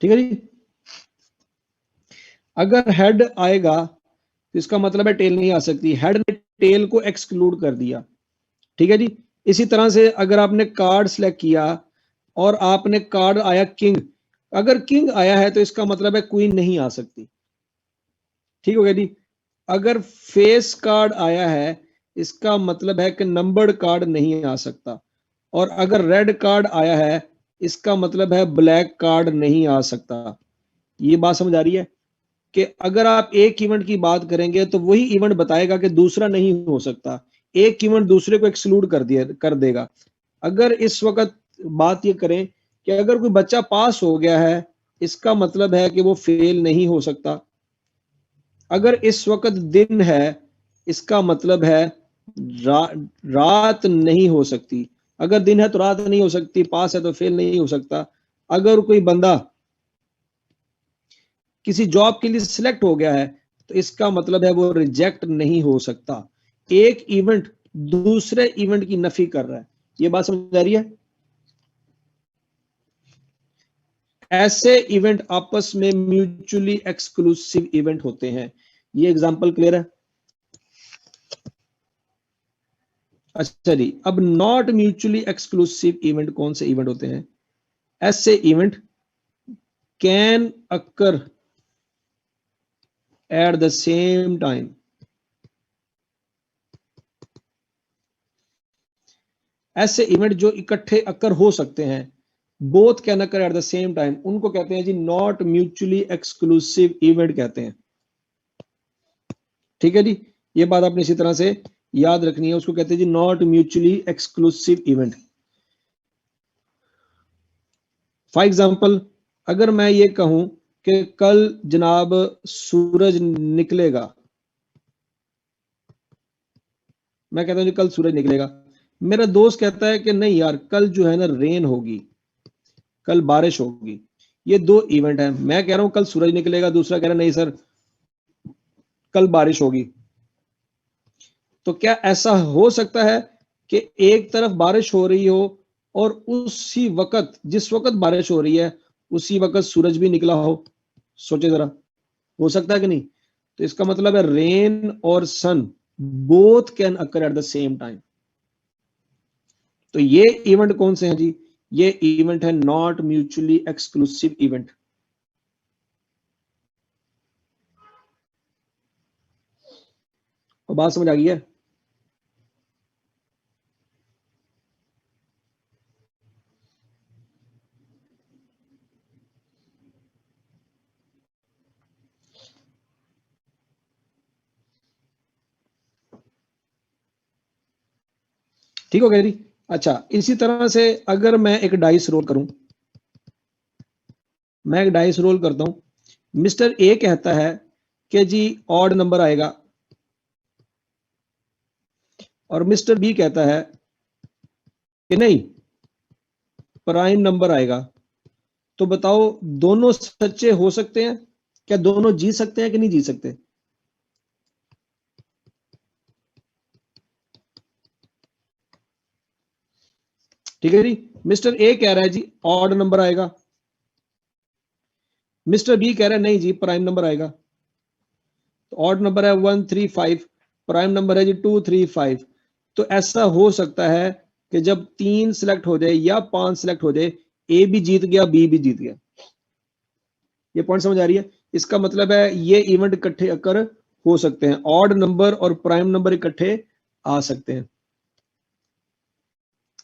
ठीक है जी। अगर हेड आएगा तो इसका मतलब है टेल नहीं आ सकती, हेड ने टेल को एक्सक्लूड कर दिया। ठीक है जी। इसी तरह से अगर आपने कार्ड सेलेक्ट किया और आपने कार्ड आया किंग, अगर किंग आया है तो इसका मतलब है क्वीन नहीं आ सकती। ठीक हो गया जी। अगर फेस कार्ड आया है इसका मतलब है कि नंबर्ड कार्ड नहीं आ सकता, और अगर रेड कार्ड आया है इसका मतलब है ब्लैक कार्ड नहीं आ सकता। ये बात समझ आ रही है कि अगर आप एक इवेंट की बात करेंगे तो वही इवेंट बताएगा कि दूसरा नहीं हो सकता, एक इवेंट दूसरे को एक्सक्लूड कर देगा। अगर इस वक्त बात ये करें कि अगर कोई बच्चा पास हो गया है इसका मतलब है कि वो फेल नहीं हो सकता। अगर इस वक्त दिन है इसका मतलब है रात नहीं हो सकती। अगर दिन है तो रात नहीं हो सकती, पास है तो फेल नहीं हो सकता। अगर कोई बंदा किसी जॉब के लिए सिलेक्ट हो गया है तो इसका मतलब है वो रिजेक्ट नहीं हो सकता। एक इवेंट दूसरे इवेंट की नफी कर रहा है। ये बात समझ आ रही है। ऐसे इवेंट आपस में म्यूचुअली एक्सक्लूसिव इवेंट होते हैं। ये एग्जांपल क्लियर है। अच्छा जी, अब नॉट म्यूचुअली एक्सक्लूसिव इवेंट कौन से इवेंट होते हैं? ऐसे event can occur at the same time. ऐसे इवेंट जो इकट्ठे अकर हो सकते हैं, both can occur at the same time, उनको कहते हैं जी नॉट म्यूचुअली एक्सक्लूसिव इवेंट कहते हैं। ठीक है जी। ये बात आपने इसी तरह से याद रखनी है, उसको कहते हैं जी not mutually exclusive event. For example, अगर मैं ये कहूं कि कल जनाब सूरज निकलेगा, मैं कहता हूं जी कल सूरज निकलेगा, मेरा दोस्त कहता है कि नहीं यार कल जो है ना रेन होगी, कल बारिश होगी। ये दो इवेंट है, मैं कह रहा हूं कल सूरज निकलेगा, दूसरा कह रहा है नहीं सर कल बारिश होगी। तो क्या ऐसा हो सकता है कि एक तरफ बारिश हो रही हो और उसी वक्त जिस वक्त बारिश हो रही है उसी वक्त सूरज भी निकला हो? सोचे जरा, हो सकता है कि नहीं? तो इसका मतलब है रेन और sun both can occur at the same time. तो ये इवेंट कौन से हैं जी? ये इवेंट है नॉट म्यूचुअली एक्सक्लूसिव इवेंट। और बात समझ आ गई है? ठीक हो गया जी। अच्छा, इसी तरह से अगर मैं एक डाइस रोल करूं, मैं एक डाइस रोल करता हूं, मिस्टर ए कहता है कि जी ऑड नंबर आएगा, और मिस्टर बी कहता है कि नहीं प्राइम नंबर आएगा। तो बताओ दोनों सच्चे हो सकते हैं? क्या दोनों जीत सकते हैं कि नहीं जीत सकते? ठीक है जी। मिस्टर ए कह रहा है जी ऑड नंबर आएगा, मिस्टर बी कह रहा है नहीं जी प्राइम नंबर आएगा। तो ऑड नंबर है 135, प्राइम नंबर है जी 235। तो ऐसा हो सकता है कि जब 3 सिलेक्ट हो जाए या 5 सिलेक्ट हो जाए, ए भी जीत गया बी भी जीत गया। ये पॉइंट समझ आ रही है? इसका मतलब है ये इवेंट इकट्ठे अकर हो सकते हैं, ऑड नंबर और प्राइम नंबर इकट्ठे आ सकते हैं।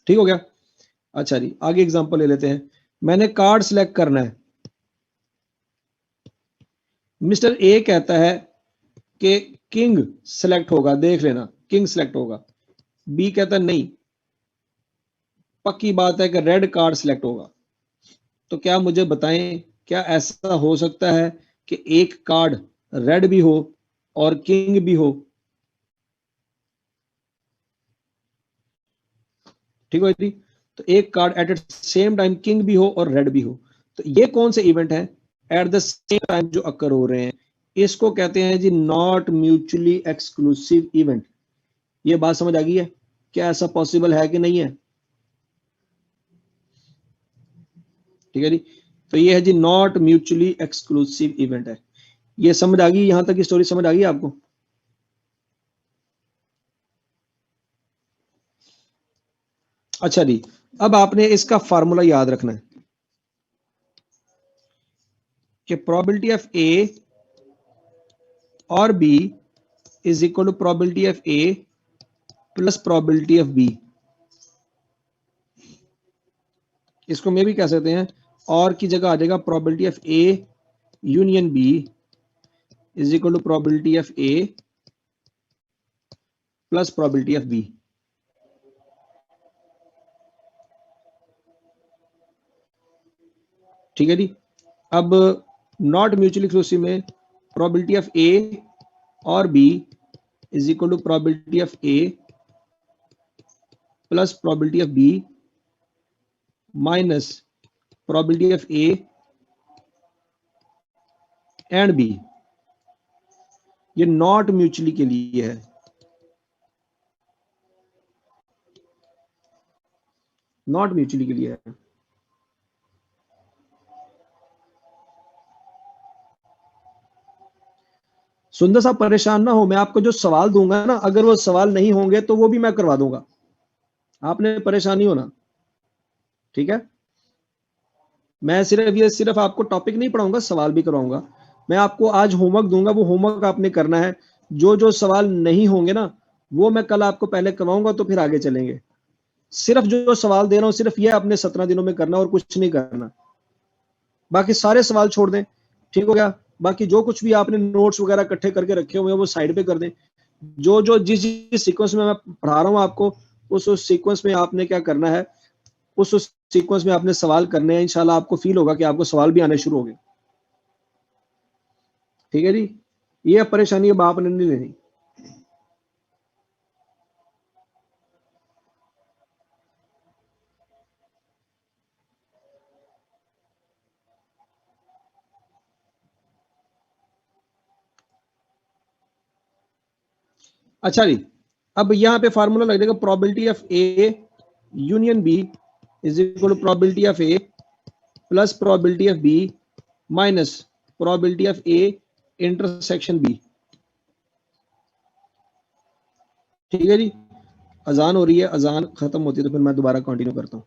ठीक हो गया। अच्छा जी, आगे एग्जांपल ले लेते हैं। मैंने कार्ड सिलेक्ट करना है, मिस्टर ए कहता है कि किंग सिलेक्ट होगा, देख लेना। किंग सिलेक्ट होगा। बी कहता है नहीं, पक्की बात है कि रेड कार्ड सिलेक्ट होगा। तो क्या मुझे बताएं, क्या ऐसा हो सकता है कि एक कार्ड रेड भी हो और किंग भी हो? ठीक है जी। तो एक card at same time king भी हो और रेड भी हो। तो ये कौन से इवेंट है एट द सेम टाइम जो अकर हो रहे हैं? इसको कहते हैं जी नॉट म्यूचुअली एक्सक्लूसिव इवेंट। ये बात समझ आ गई है? क्या ऐसा पॉसिबल है कि नहीं है? ठीक है जी। तो ये है जी नॉट म्यूचुअली एक्सक्लूसिव इवेंट है। ये समझ आ गई? यहां तक की स्टोरी समझ आ गई आपको? अच्छा जी, अब आपने इसका फार्मूला याद रखना है कि प्रोबेबिलिटी ऑफ ए और B is equal to probability of A plus probability of B. इसको मैं भी कह सकते हैं, और की जगह आ जाएगा probability of A union B is equal to probability of A plus probability of B. ठीक है जी। अब नॉट म्यूचुअली एक्सक्लूसिव में प्रोबेबिलिटी ऑफ ए और B is equal to probability of A plus probability of B minus probability of A and B. ये not mutually के लिए है। नॉट म्यूचुअली के लिए है। सुंदर साहब परेशान ना हो, मैं आपको जो सवाल दूंगा ना, अगर वो सवाल नहीं होंगे तो वो भी मैं करवा दूंगा, आपने परेशान नहीं होना। ठीक है। मैं सिर्फ आपको टॉपिक नहीं पढ़ाऊंगा, सवाल भी करवाऊंगा। मैं आपको आज होमवर्क दूंगा, वो होमवर्क आपने करना है। जो जो सवाल नहीं होंगे ना, वो मैं कल आपको पहले करवाऊंगा, तो फिर आगे चलेंगे। सिर्फ जो सवाल दे रहा हूं सिर्फ ये आपने 17 दिनों में करना और कुछ नहीं करना। बाकी सारे सवाल छोड़ दें। ठीक हो गया? बाकी जो कुछ भी आपने नोट्स वगैरह इकट्ठे करके रखे हुए हैं वो साइड पे कर दें। जो जो जिस जिस सीक्वेंस में मैं पढ़ा रहा हूँ आपको, उस सीक्वेंस में आपने क्या करना है, उस सीक्वेंस में आपने सवाल करने हैं। इंशाल्लाह आपको फील होगा कि आपको सवाल भी आने शुरू हो गए। ठीक है जी। ये परेशानी अब आपने नहीं लेनी। अच्छा जी, अब यहाँ पे फार्मूला लग जाएगा probability of A union B is equal to probability of A plus probability of B minus probability of A intersection B. ठीक है जी। अजान हो रही है, अजान खत्म होती है तो फिर मैं दोबारा कंटिन्यू करता हूँ।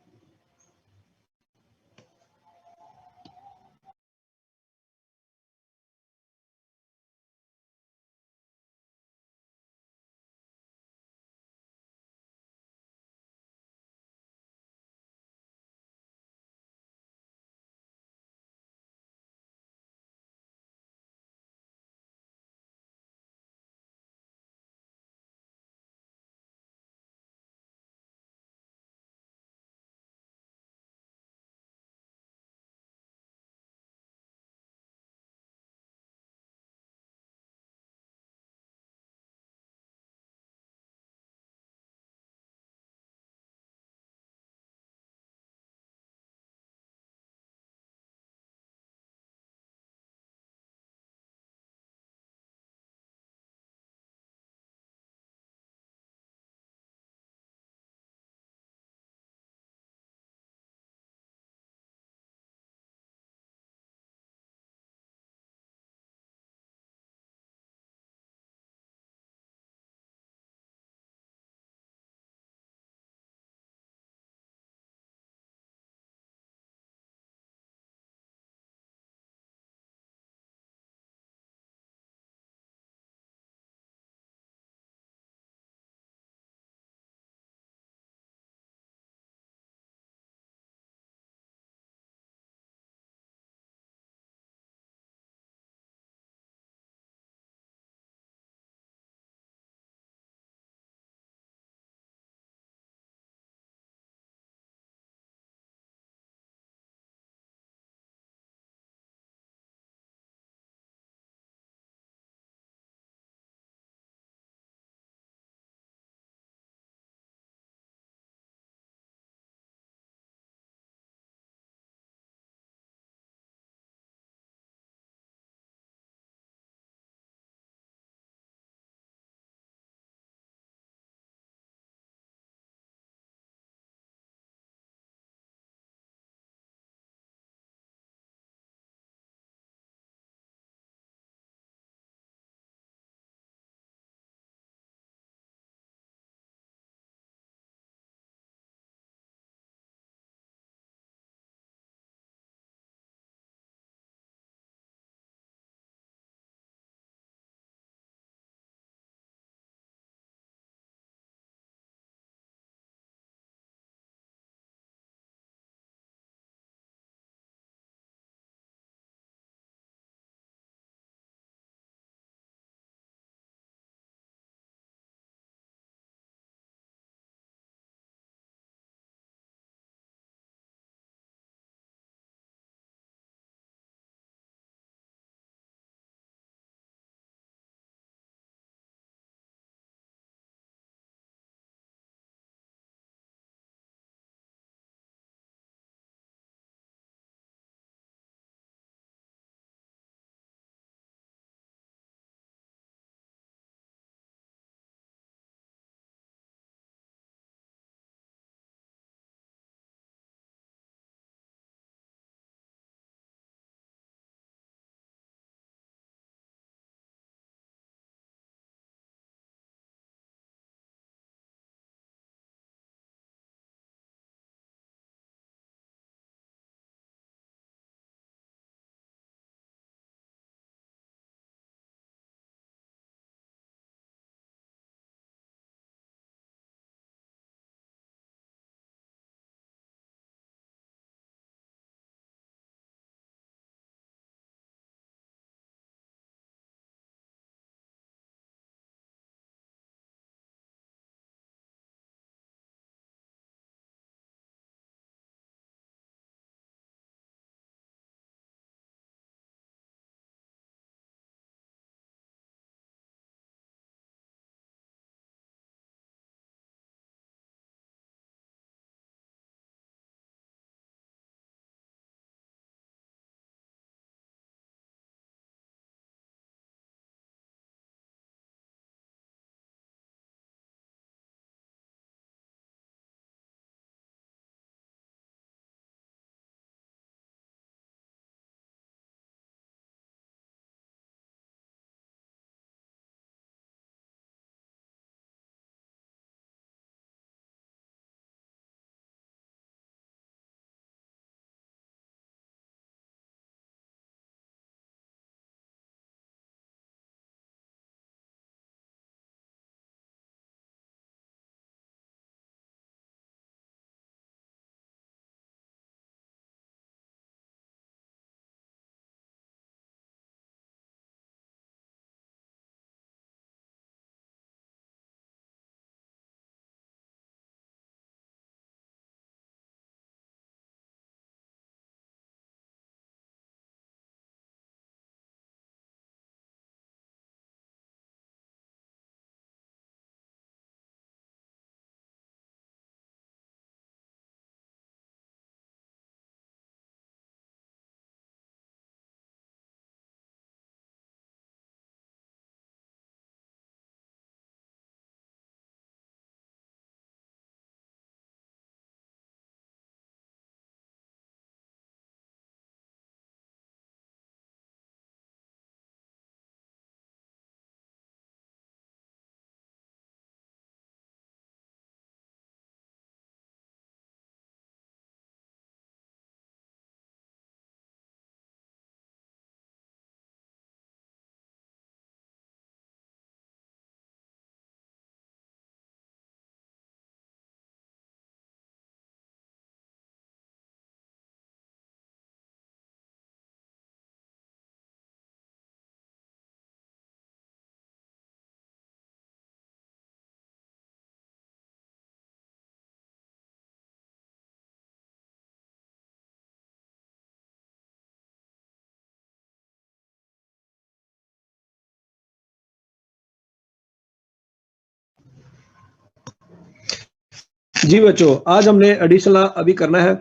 जी बच्चों, आज हमने एडिशनल अभी करना है।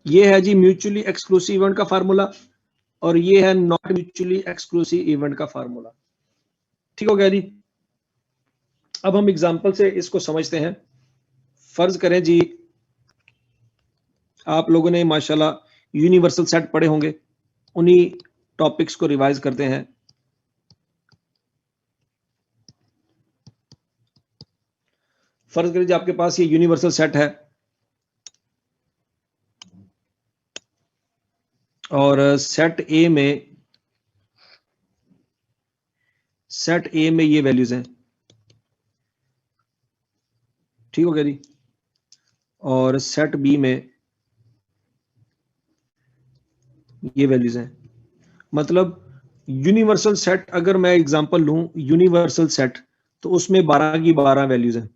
ये है जी म्यूचुअली एक्सक्लूसिव इवेंट का फार्मूला और ये है नॉट म्यूचुअली एक्सक्लूसिव इवेंट का फार्मूला। ठीक हो गया जी। अब हम एग्जांपल से इसको समझते हैं। फर्ज करें जी आप लोगों ने माशाल्लाह यूनिवर्सल सेट पढ़े होंगे, उन्हीं टॉपिक्स को रिवाइज करते हैं। फर्ज करें जी आपके पास ये यूनिवर्सल सेट है और सेट ए में ये वैल्यूज हैं। ठीक हो गया जी। और सेट बी में ये वैल्यूज हैं। मतलब यूनिवर्सल सेट अगर मैं एग्जांपल लूं यूनिवर्सल सेट, तो उसमें 12 की 12 वैल्यूज हैं।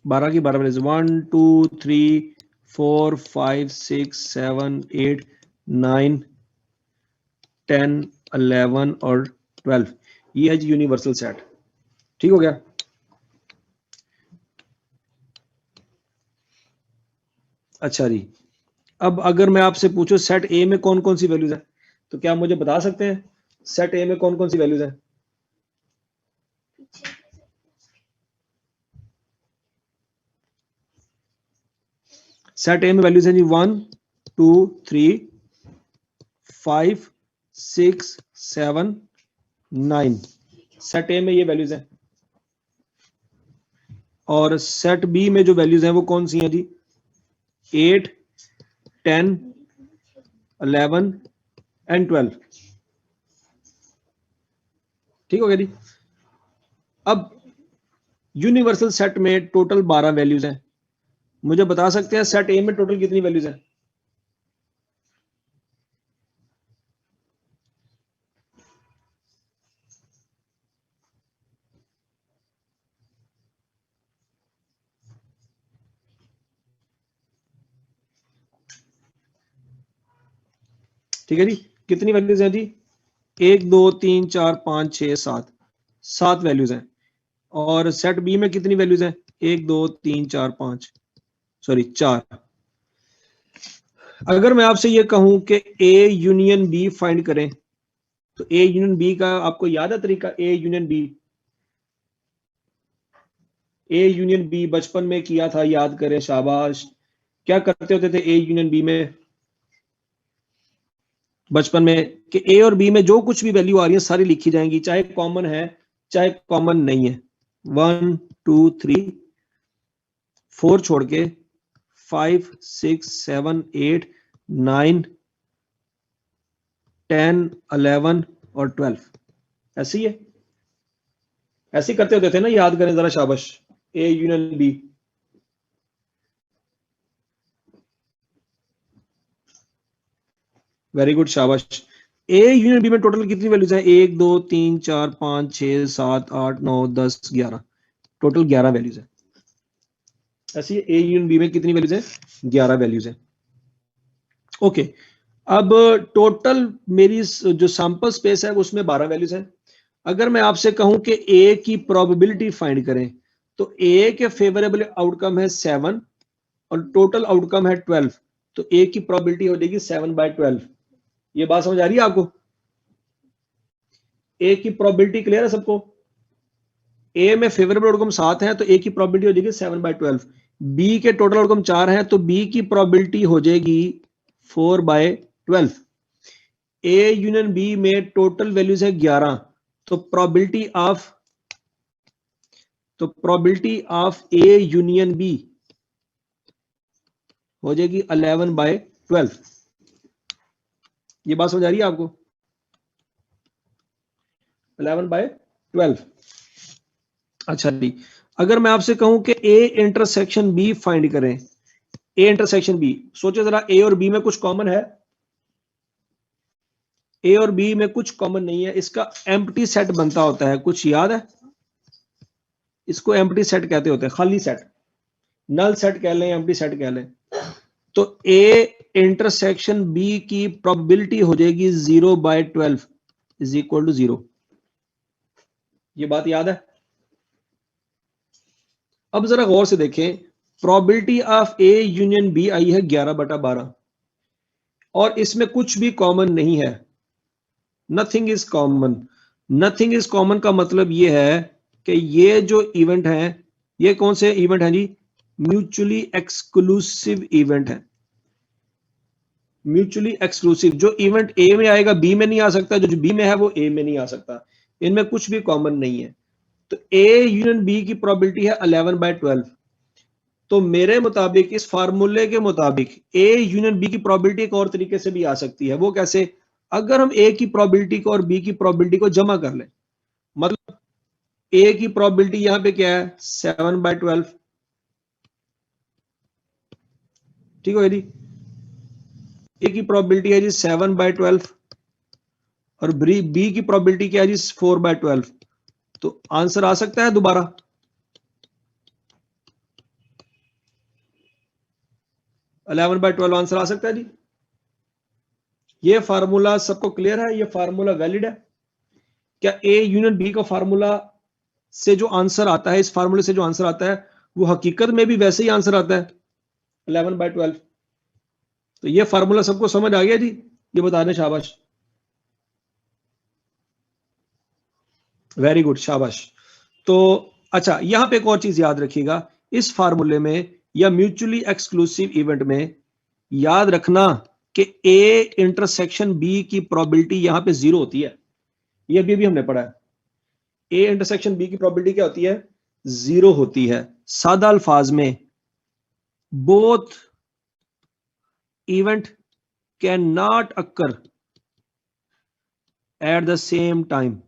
बारह की 12 वैल्यूज 1 2 3 4 5 6 7 8 9 10 11 और 12। ये है जी यूनिवर्सल सेट। ठीक हो गया। अच्छा जी, अब अगर मैं आपसे पूछूं सेट ए में कौन कौन सी वैल्यूज है, तो क्या मुझे बता सकते हैं सेट ए में कौन कौन सी वैल्यूज है? सेट ए में वैल्यूज है जी 1 2 3 5 6 7 9। सेट ए में ये वैल्यूज है। और सेट बी में जो वैल्यूज हैं वो कौन सी हैं जी? 8 10 11 एंड 12। ठीक हो गया जी। अब यूनिवर्सल सेट में टोटल 12 वैल्यूज हैं। मुझे बता सकते हैं सेट ए में टोटल कितनी वैल्यूज हैं? ठीक है जी। कितनी वैल्यूज हैं जी? 1 2 3 4 5 6 7। 7 वैल्यूज हैं। और सेट बी में कितनी वैल्यूज हैं? 1 2 3 4 5, सॉरी 4। अगर मैं आपसे ये कहूं कि ए यूनियन बी फाइंड करें, तो ए यूनियन बी का आपको याद है तरीका? A union B, A union B बचपन में किया था, याद करें, शाबाश। क्या करते होते थे ए यूनियन बी में बचपन में? कि ए और बी में जो कुछ भी वैल्यू आ रही है सारी लिखी जाएंगी, चाहे कॉमन है चाहे कॉमन नहीं है। 1 2 3 4 छोड़ के 5 6 7 8 9 10 11 और 12। ऐसे ही है, ऐसे ही करते होते थे ना, याद करें जरा, शाबाश। A union B, very good, शाबाश। ए यूनियन बी में टोटल कितनी वैल्यूज हैं? 1 2 3 4 5 6 7 8 9 10 11। टोटल 11 वैल्यूज है। ऐसी ए यूनियन बी में कितनी वैल्यूज है? 11 वैल्यूज है। ओके। अब टोटल मेरी जो सैंपल स्पेस है उसमें 12 वैल्यूज हैं। अगर मैं आपसे कहूं कि ए की प्रोबेबिलिटी फाइंड करें, तो ए के फेवरेबल आउटकम है 7 और टोटल आउटकम है 12, तो ए की प्रोबेबिलिटी हो जाएगी 7/12। ये बात समझ आ रही है आपको? ए की प्रोबेबिलिटी क्लियर है सबको? ए में फेवरेबल आउटकम 7 है तो ए की प्रोबेबिलिटी हो जाएगी 7/12। बी के टोटल आउटकम 4 है तो बी की प्रोबेबिलिटी हो जाएगी 4/12। ए यूनियन बी में टोटल वैल्यूज है 11, तो probability of A union B हो जाएगी 11/12। ये बात समझ आ रही है आपको? 11/12। अच्छा जी, अगर मैं आपसे कहूं कि ए इंटरसेक्शन बी फाइंड करें, ए इंटरसेक्शन बी, सोचो जरा, ए और बी में कुछ कॉमन है? ए और बी में कुछ कॉमन नहीं है, इसका एम्प्टी सेट बनता होता है, कुछ याद है? इसको एम्प्टी सेट कहते होते हैं, खाली सेट, नल सेट कह लें, एम्प्टी सेट कह लें। तो ए इंटरसेक्शन बी की प्रोबेबिलिटी हो जाएगी 0/12 इज इक्वल टू 0। ये बात याद है? अब जरा गौर से देखें, probability of A union B आई है 11/12 और इसमें कुछ भी कॉमन नहीं है, nothing is common. Nothing is common का मतलब ये है कि ये जो इवेंट है, ये कौन से इवेंट है जी? म्यूचुअली एक्सक्लूसिव इवेंट है। म्यूचुअली एक्सक्लूसिव, जो इवेंट ए में आएगा बी में नहीं आ सकता, जो बी में है वो ए में नहीं आ सकता, इनमें कुछ भी कॉमन नहीं है। तो ए यूनियन बी की प्रोबेबिलिटी है 11/12। तो मेरे मुताबिक, इस फार्मूले के मुताबिक, ए यूनियन बी की प्रोबेबिलिटी एक और तरीके से भी आ सकती है। वो कैसे? अगर हम ए की प्रोबेबिलिटी को और बी की प्रोबेबिलिटी को जमा कर लें, मतलब ए की प्रोबेबिलिटी यहां पे क्या है? 7/12, ठीक है जी। ए की प्रोबेबिलिटी है जी 7/12 और बी की प्रोबेबिलिटी क्या है जी? 4/12। तो आंसर आ सकता है दोबारा? इलेवन बाय 12 आंसर आ सकता है जी। ये फार्मूला सबको क्लियर है? ये फार्मूला वैलिड है क्या? ए यूनियन बी का फार्मूला से जो आंसर आता है, इस फार्मूले से जो आंसर आता है, वो हकीकत में भी वैसे ही आंसर आता है, 11/12। तो ये फार्मूला सबको समझ आ गया जी? ये बता दें, शाबाश, वेरी गुड, शाबाश। तो अच्छा, यहां पे एक और चीज याद रखिएगा, इस फार्मूले में या म्यूचुअली एक्सक्लूसिव इवेंट में याद रखना कि ए इंटरसेक्शन बी की प्रोबेबिलिटी यहां पे 0 होती है। ये अभी हमने पढ़ा है, ए इंटरसेक्शन बी की प्रोबेबिलिटी क्या होती है? 0 होती है। सादा अल्फाज में, both event can not occur at the same time.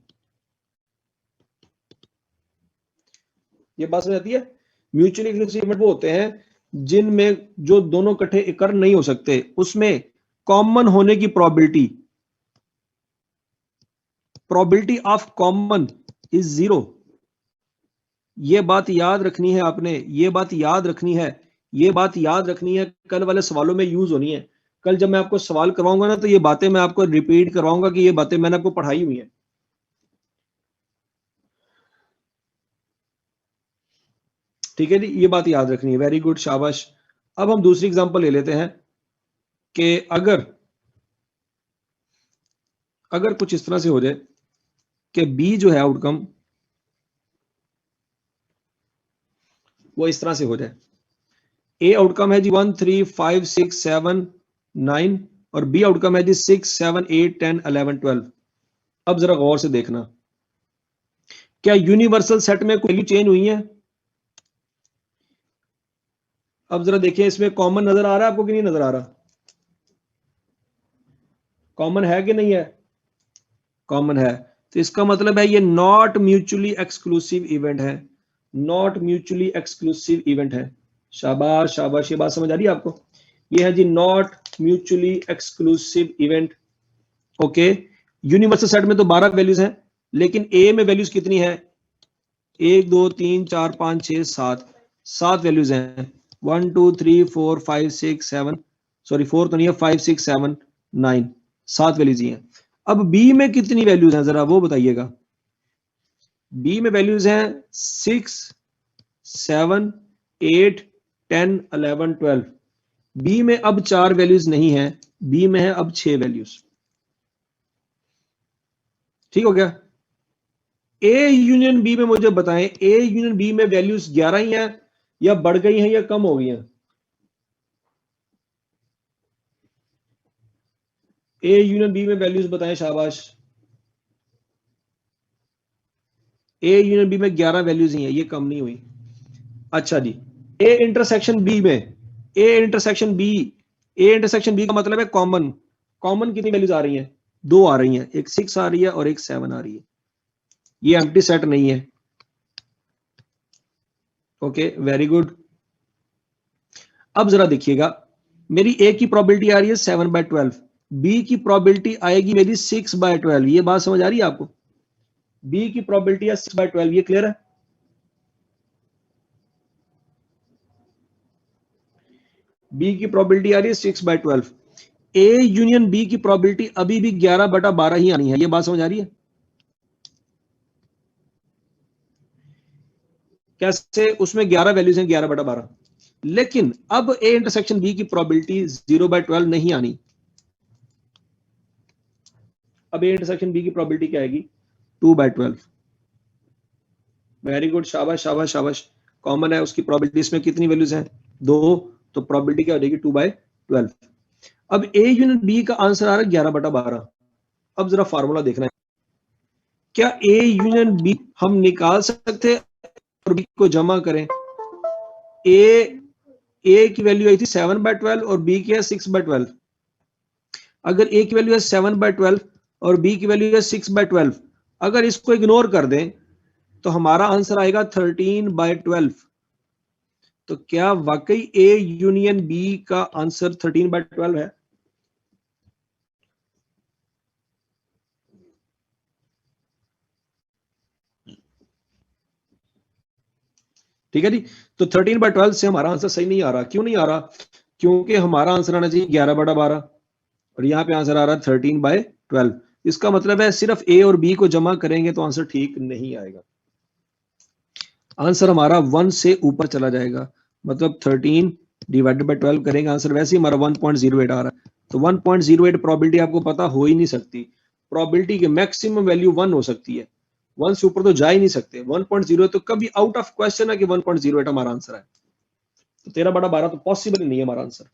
ये बात समझ आती है? म्यूचुअली एक्सक्लूसिव इवेंट वो होते हैं जिनमें जो दोनों इकट्ठे कर नहीं हो सकते, उसमें कॉमन होने की प्रोबेबिलिटी ऑफ कॉमन इज 0। ये बात याद रखनी है आपने, ये बात याद रखनी है, ये बात याद रखनी है, कल वाले सवालों में यूज होनी है। कल जब मैं आपको सवाल करवाऊंगा ना, तो ये बातें मैं आपको रिपीट करवाऊंगा कि ये बातें मैंने आपको पढ़ाई हुई हैं। ठीक है जी, ये बात याद रखनी है, वेरी गुड, शाबाश। अब हम दूसरी एग्जांपल ले लेते हैं कि अगर कुछ इस तरह से हो जाए कि बी जो है आउटकम, वो इस तरह से हो जाए, ए आउटकम है जी 1 3 5 6 7 9 और बी आउटकम है जी 6 7 8 10 11 12। अब जरा गौर से देखना, क्या यूनिवर्सल सेट में कोई वैल्यू चेंज हुई है? अब जरा देखिए, इसमें कॉमन नजर आ रहा है आपको कि नहीं नजर आ रहा? कॉमन है कि नहीं है? कॉमन है। तो इसका मतलब है ये नॉट म्यूचुअली एक्सक्लूसिव इवेंट है, नॉट म्यूचुअली एक्सक्लूसिव इवेंट है। शाबाश शाबाश, ये बात समझ आ रही है आपको? ये है जी not mutually exclusive event. Okay, universal set में तो 12 वैल्यूज हैं, लेकिन ए में वैल्यूज कितनी है? 1 2 3 4 5 6 7, 7 वैल्यूज हैं। 1 2 3 4 5 6 7, सॉरी 4 तो नहीं है, 5 6 7 9, 7 वैल्यूज ही हैं। अब बी में कितनी वैल्यूज हैं, जरा वो बताइएगा। बी में वैल्यूज हैं 6 7 8 10 11 12। बी में अब 4 वैल्यूज नहीं है, बी में है अब 6 वैल्यूज। ठीक हो गया? ए यूनियन बी में मुझे बताएं, ए यूनियन बी में वैल्यूज 11 ही हैं या बढ़ गई हैं या कम हो गई हैं? ए यूनियन बी में वैल्यूज बताएं, शाबाश। ए यूनियन बी में 11 वैल्यूज ही हैं, ये कम नहीं हुई। अच्छा जी, ए इंटरसेक्शन बी में, A intersection B, A intersection B का मतलब है कॉमन। कॉमन कितनी वैल्यूज आ रही हैं? 2 आ रही हैं, एक 6 आ रही है और एक 7 आ रही है। ये एम्प्टी सेट नहीं है। Okay, very good. अब जरा देखिएगा, मेरी ए की प्रोबेबिलिटी आ रही है 7/12, बी की प्रोबेबिलिटी आएगी मेरी 6/12। ये बात समझ आ रही है आपको? बी की प्रोबेबिलिटी है 6/12, ये क्लियर है? बी की प्रोबेबिलिटी आ रही है 6/12। ए यूनियन बी की प्रोबेबिलिटी अभी भी 11/12 ही आनी है। ये बात समझ आ रही है? कैसे, उसमें 11 वैल्यूज हैं, 11/12। लेकिन अब ए इंटरसेक्शन बी की प्रोबेबिलिटी 0/12 नहीं आनी। अब ए इंटरसेक्शन बी की प्रोबेबिलिटी क्या आएगी? 2/12। वेरी गुड, शाबाश शाबाश शाबाश। कॉमन है उसकी प्रोबेबिलिटी, इसमें कितनी वैल्यूज हैं? 2, तो प्रोबेबिलिटी क्या हो जाएगी? 2/12। अब ए यूनिट बी का आंसर आ रहा है 11/12। अब जरा फार्मूला देखना है, क्या ए यूनियन बी हम निकाल सकते और बी को जमा करें? ए की वैल्यू आई थी 7/12 और बी की है 6/12। अगर ए की वैल्यू है 7/12 और बी की वैल्यू है 6/12, अगर इसको इग्नोर कर दें तो हमारा आंसर आएगा 13/12। तो क्या वाकई ए यूनियन बी का आंसर 13/12 है? ठीक है जी। तो 13/12 से हमारा आंसर सही नहीं आ रहा। क्यों नहीं आ रहा? क्योंकि हमारा आंसर आना चाहिए 11/12 और यहाँ पे आंसर आ रहा है 13/12। इसका मतलब है सिर्फ ए और बी को जमा करेंगे तो आंसर ठीक नहीं आएगा। आंसर हमारा 1 से ऊपर चला जाएगा, मतलब 13/12 करेंगे, आंसर वैसे ही हमारा 1.08 आ रहा है। तो 1.08 प्रोबेबिलिटी आपको पता हो ही नहीं सकती। प्रोबेबिलिटी की मैक्सिमम वैल्यू 1 हो सकती है, 1 से ऊपर तो जा ही नहीं सकते। 1.0 तो कभी आउट ऑफ क्वेश्चन है कि 1.08 हमारा आंसर है। तो 13/12 तो पॉसिबल नहीं है हमारा आंसर।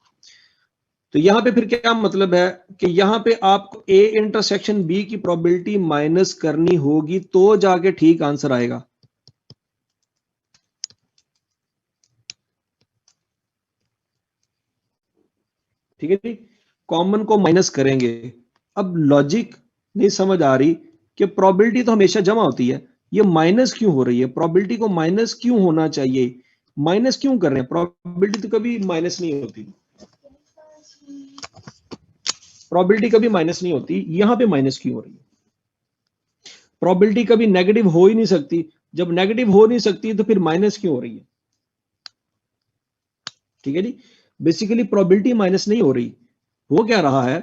तो यहां पे फिर क्या मतलब है कि यहां पे आपको ए इंटरसेक्शन बी की प्रोबेबिलिटी माइनस करनी होगी तो जाके ठीक आंसर आएगा। ठीक है जी, कॉमन को माइनस करेंगे। अब लॉजिक नहीं समझ आ रही कि प्रोबेबिलिटी तो हमेशा जमा होती है, ये माइनस क्यों हो रही है? प्रोबेबिलिटी को माइनस क्यों होना चाहिए? माइनस क्यों कर रहे हैं? प्रोबेबिलिटी तो कभी माइनस नहीं होती, प्रोबेबिलिटी कभी माइनस नहीं होती, यहां पे माइनस क्यों हो रही है? प्रोबेबिलिटी कभी नेगेटिव हो ही नहीं सकती, जब नेगेटिव हो नहीं सकती तो फिर माइनस क्यों हो रही है? ठीक है जी, बेसिकली प्रोबेबिलिटी माइनस नहीं हो रही, हो क्या रहा है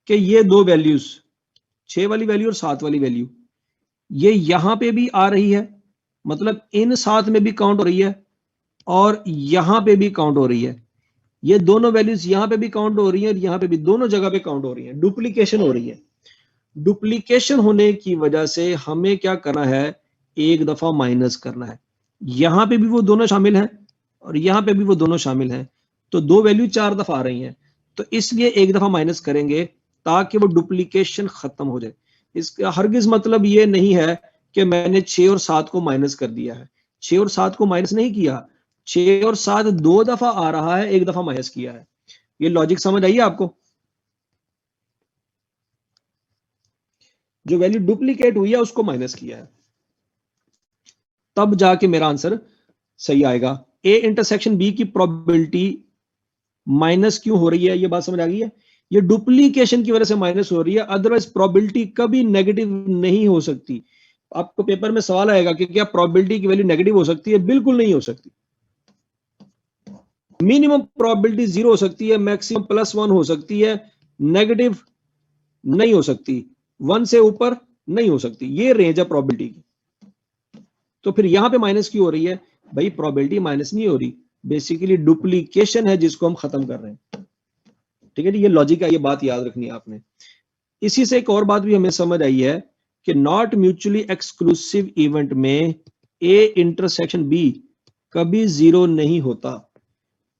कि ये दो वैल्यूज, 6 वाली वैल्यू और 7 वाली वैल्यू, ये यहां पे भी आ रही है, मतलब इन 7 में भी काउंट हो रही है और यहां पे भी काउंट हो रही है। ये दोनों वैल्यूज यहां पे भी काउंट हो रही है और यहां पे भी, दोनों जगह पे काउंट हो रही है, डुप्लीकेशन हो रही है। डुप्लीकेशन होने की वजह से हमें क्या करना है? एक दफा माइनस करना है। यहां पे भी वो दोनों शामिल हैं और यहां पे भी वो दोनों शामिल हैं, तो दो वैल्यू 4 दफा आ रही हैं, तो इसलिए एक दफा माइनस करेंगे ताकि वो डुप्लीकेशन खत्म हो जाए। इसका हरगिज मतलब ये नहीं है कि मैंने 6 और 7 को माइनस कर दिया है। 6 और 7 को माइनस नहीं किया, 6 और 7 दो दफा आ रहा है, एक दफा माइनस किया है। ये लॉजिक समझ आई आपको? जो वैल्यू डुप्लीकेट हुई है उसको माइनस किया है, तब जाके मेरा आंसर सही आएगा। ए इंटरसेक्शन बी की प्रोबेबिलिटी माइनस क्यों हो रही है, ये बात समझ आ गई है? ये डुप्लीकेशन की वजह से माइनस हो रही है, अदरवाइज प्रोबेबिलिटी कभी नेगेटिव नहीं हो सकती। आपको पेपर में सवाल आएगा कि क्या प्रोबेबिलिटी की वैल्यू नेगेटिव हो सकती है? बिल्कुल नहीं हो सकती। मिनिमम प्रोबेबिलिटी 0 हो सकती है, मैक्सिमम +1 हो सकती है, नेगेटिव नहीं हो सकती, 1 से ऊपर नहीं हो सकती। ये रेंज है प्रोबेबिलिटी की। तो फिर यहां पे माइनस क्यों हो रही है? भाई प्रोबेबिलिटी माइनस नहीं हो रही, बेसिकली डुप्लीकेशन है जिसको हम खत्म कर रहे हैं। ठीक है जी, ये लॉजिक है, ये बात याद रखनी है आपने। इसी से एक और बात भी हमें समझ आई है कि नॉट म्यूचुअली एक्सक्लूसिव इवेंट में ए इंटरसेक्शन बी कभी 0 नहीं होता।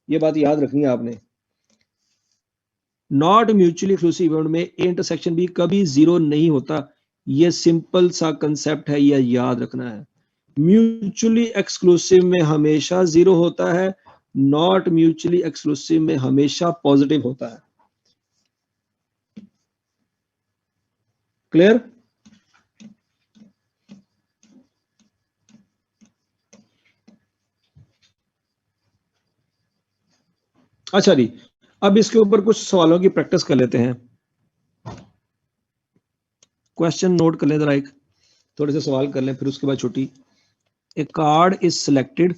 ये बात याद रखनी है आपने। नॉट म्यूचुअली एक्सक्लूसिव इवेंट में ए इंटरसेक्शन बी कभी 0 नहीं होता। ये सिंपल सा कंसेप्ट है, यह याद रखना है। म्यूचुअली एक्सक्लूसिव में हमेशा 0 होता है, नॉट म्यूचुअली एक्सक्लूसिव में हमेशा पॉजिटिव होता है। क्लियर? अच्छा जी, अब इसके ऊपर कुछ सवालों की प्रैक्टिस कर लेते हैं। क्वेश्चन नोट कर लें जरा, एक थोड़े से सवाल कर लें, फिर उसके बाद छुट्टी। A card is selected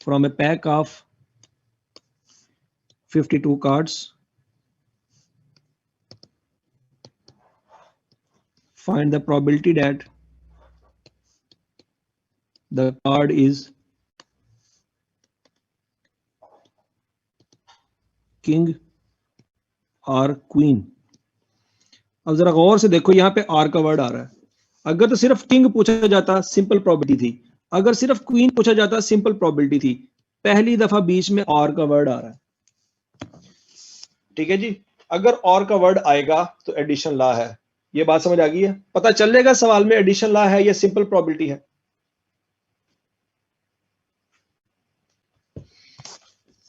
from a pack of 52 cards. find the probability that the card is king और क्वीन। अब जरा गौर से देखो, यहां पे आर का वर्ड आ रहा है। अगर तो सिर्फ किंग पूछा जाता सिंपल प्रोबेबिलिटी थी, अगर सिर्फ क्वीन पूछा जाता सिंपल प्रोबेबिलिटी थी। पहली दफा बीच में और का वर्ड आ रहा है। ठीक है जी, अगर और का वर्ड आएगा तो एडिशन लॉ है। ये बात समझ आ गई है? पता चलेगा सवाल में एडिशन लॉ है या सिंपल प्रोबेबिलिटी है।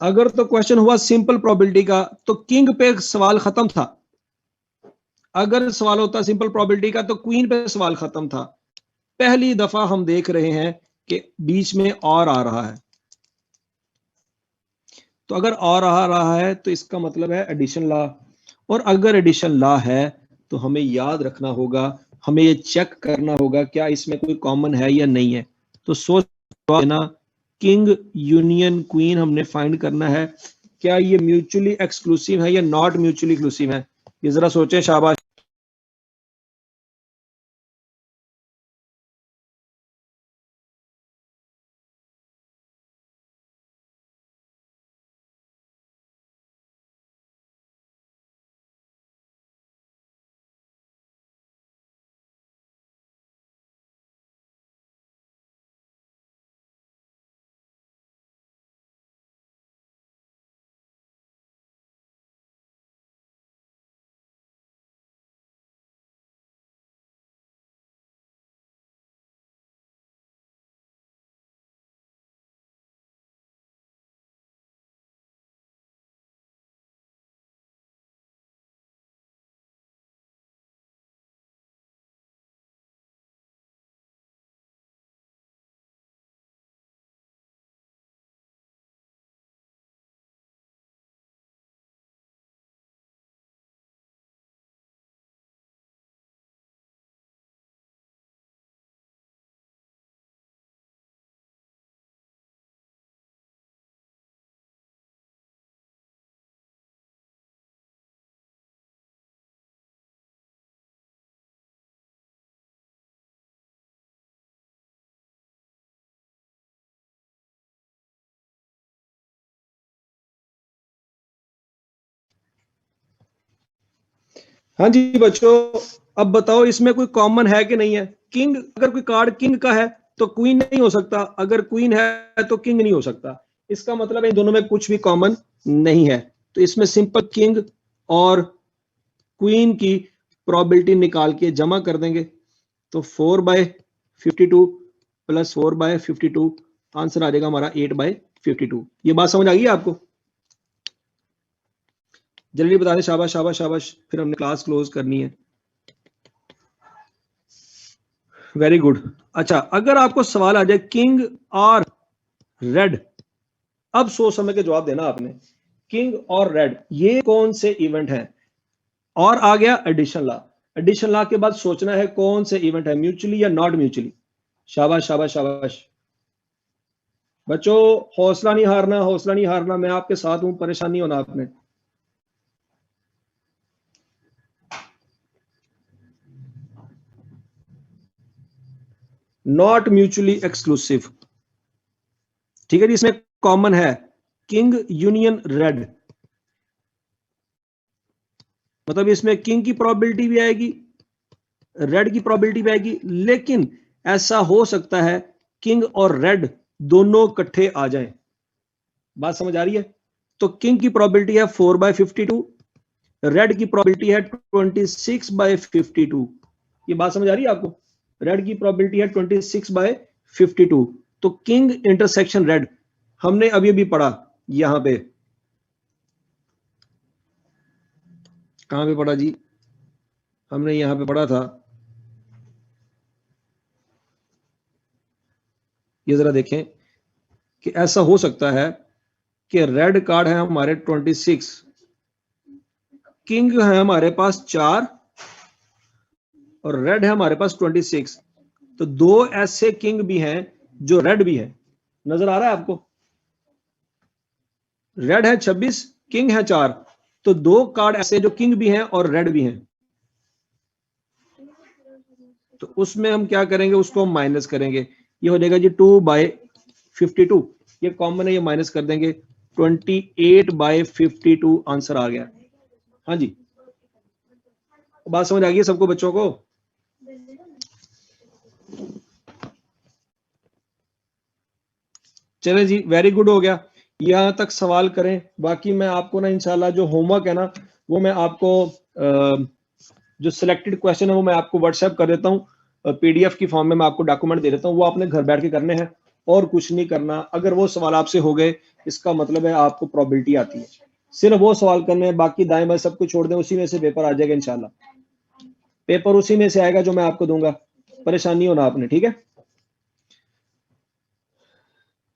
अगर तो क्वेश्चन हुआ सिंपल प्रोबेबिलिटी का तो किंग पे सवाल खत्म था। अगर सवाल होता सिंपल प्रोबेबिलिटी का तो क्वीन पे सवाल खत्म था। पहली दफा हम देख रहे हैं कि बीच में और आ रहा है। तो अगर और आ रहा है तो इसका मतलब है एडिशन लॉ। और अगर एडिशन लॉ है तो हमें याद रखना होगा, हमें ये चेक करना होगा क्या इसमें कोई कॉमन है या नहीं है। तो सोच ना, किंग यूनियन क्वीन हमने फाइंड करना है, क्या ये म्यूचुअली एक्सक्लूसिव है या नॉट म्यूचुअली एक्सक्लूसिव है। ये जरा सोचें, शाबाश। हाँ जी बच्चों, अब बताओ इसमें कोई कॉमन है कि नहीं है। किंग, अगर कोई कार्ड किंग का है तो क्वीन नहीं हो सकता, अगर क्वीन है तो किंग नहीं हो सकता। इसका मतलब है इन दोनों में कुछ भी कॉमन नहीं है। तो इसमें सिंपल किंग और क्वीन की प्रोबेबिलिटी निकाल के जमा कर देंगे। तो 4/52 प्लस 4/52 आंसर आ जाएगा हमारा 8/52। ये बात समझ आ गई आपको? जल्दी बता दें, शाबाश शाबाश शाबाश, फिर हमने क्लास क्लोज करनी है। Very good. अच्छा, अगर आपको सवाल आ जाए किंग और रेड, अब सोच समझ के जवाब देना आपने। किंग और रेड ये कौन से इवेंट हैं? और आ गया एडिशन लॉ। एडिशन लॉ के बाद सोचना है कौन से इवेंट है, म्यूचुअली या नॉट म्यूचुअली। शाबाश शाबाश शाबाश बच्चों, हौसला नहीं हारना, हौसला नहीं हारना, मैं आपके साथ हूं, परेशान नहीं होना आपने। नॉट म्यूचुअली एक्सक्लूसिव, ठीक है जी। इसमें कॉमन है किंग यूनियन रेड, मतलब इसमें किंग की प्रोबेबिलिटी भी आएगी, रेड की प्रोबेबिलिटी भी आएगी। लेकिन ऐसा हो सकता है किंग और रेड दोनों इकट्ठे आ जाएं। बात समझ आ रही है? तो किंग की प्रोबेबिलिटी है 4/52, रेड की प्रोबेबिलिटी है 26/52। ये बात समझ आ रही है आपको? रेड की प्रोबेबिलिटी है 26/52। तो किंग इंटरसेक्शन रेड हमने अभी अभी पढ़ा, यहां पे कहां पे पढ़ा जी? हमने यहां पे पढ़ा था, ये जरा देखें कि ऐसा हो सकता है कि रेड कार्ड है हमारे 26, किंग है हमारे पास 4 और रेड है हमारे पास 26। तो दो ऐसे किंग भी हैं जो रेड भी है। नजर आ रहा है आपको? रेड है 26, किंग है 4। तो दो कार्ड ऐसे जो किंग भी हैं और रेड भी हैं। तो उसमें हम क्या करेंगे, उसको हम माइनस करेंगे, ये हो जाएगा जी 2/52, ये कॉमन है, ये माइनस कर देंगे, 28/52 आंसर आ गया। हाँ जी, बात समझ आ गई सबको बच्चों को? चले जी, वेरी गुड, हो गया। यहां तक सवाल करें, बाकी मैं आपको ना इंशाल्लाह जो होमवर्क है ना, वो मैं आपको जो सिलेक्टेड क्वेश्चन है वो मैं आपको व्हाट्सएप कर देता हूँ, पीडीएफ की फॉर्म में मैं आपको डॉक्यूमेंट दे देता हूँ, वो आपने घर बैठ के करने हैं और कुछ नहीं करना। अगर वो सवाल आपसे हो गए, इसका मतलब है आपको प्रोबेबिलिटी आती है। सिर्फ वो सवाल करने हैं, बाकी दाएं बाएं सब कुछ छोड़ दें, उसी में से पेपर आ जाएगा इंशाल्लाह। पेपर उसी में से आएगा जो मैं आपको दूंगा, परेशानी होना आपने, ठीक है।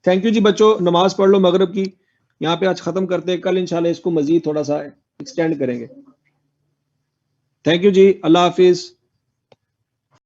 थैंक यू जी बच्चों, नमाज पढ़ लो मगरिब की, यहाँ पे आज खत्म करते हैं, कल इंशाल्लाह इसको मजीद थोड़ा सा एक्सटेंड करेंगे। थैंक यू जी, अल्लाह हाफिज।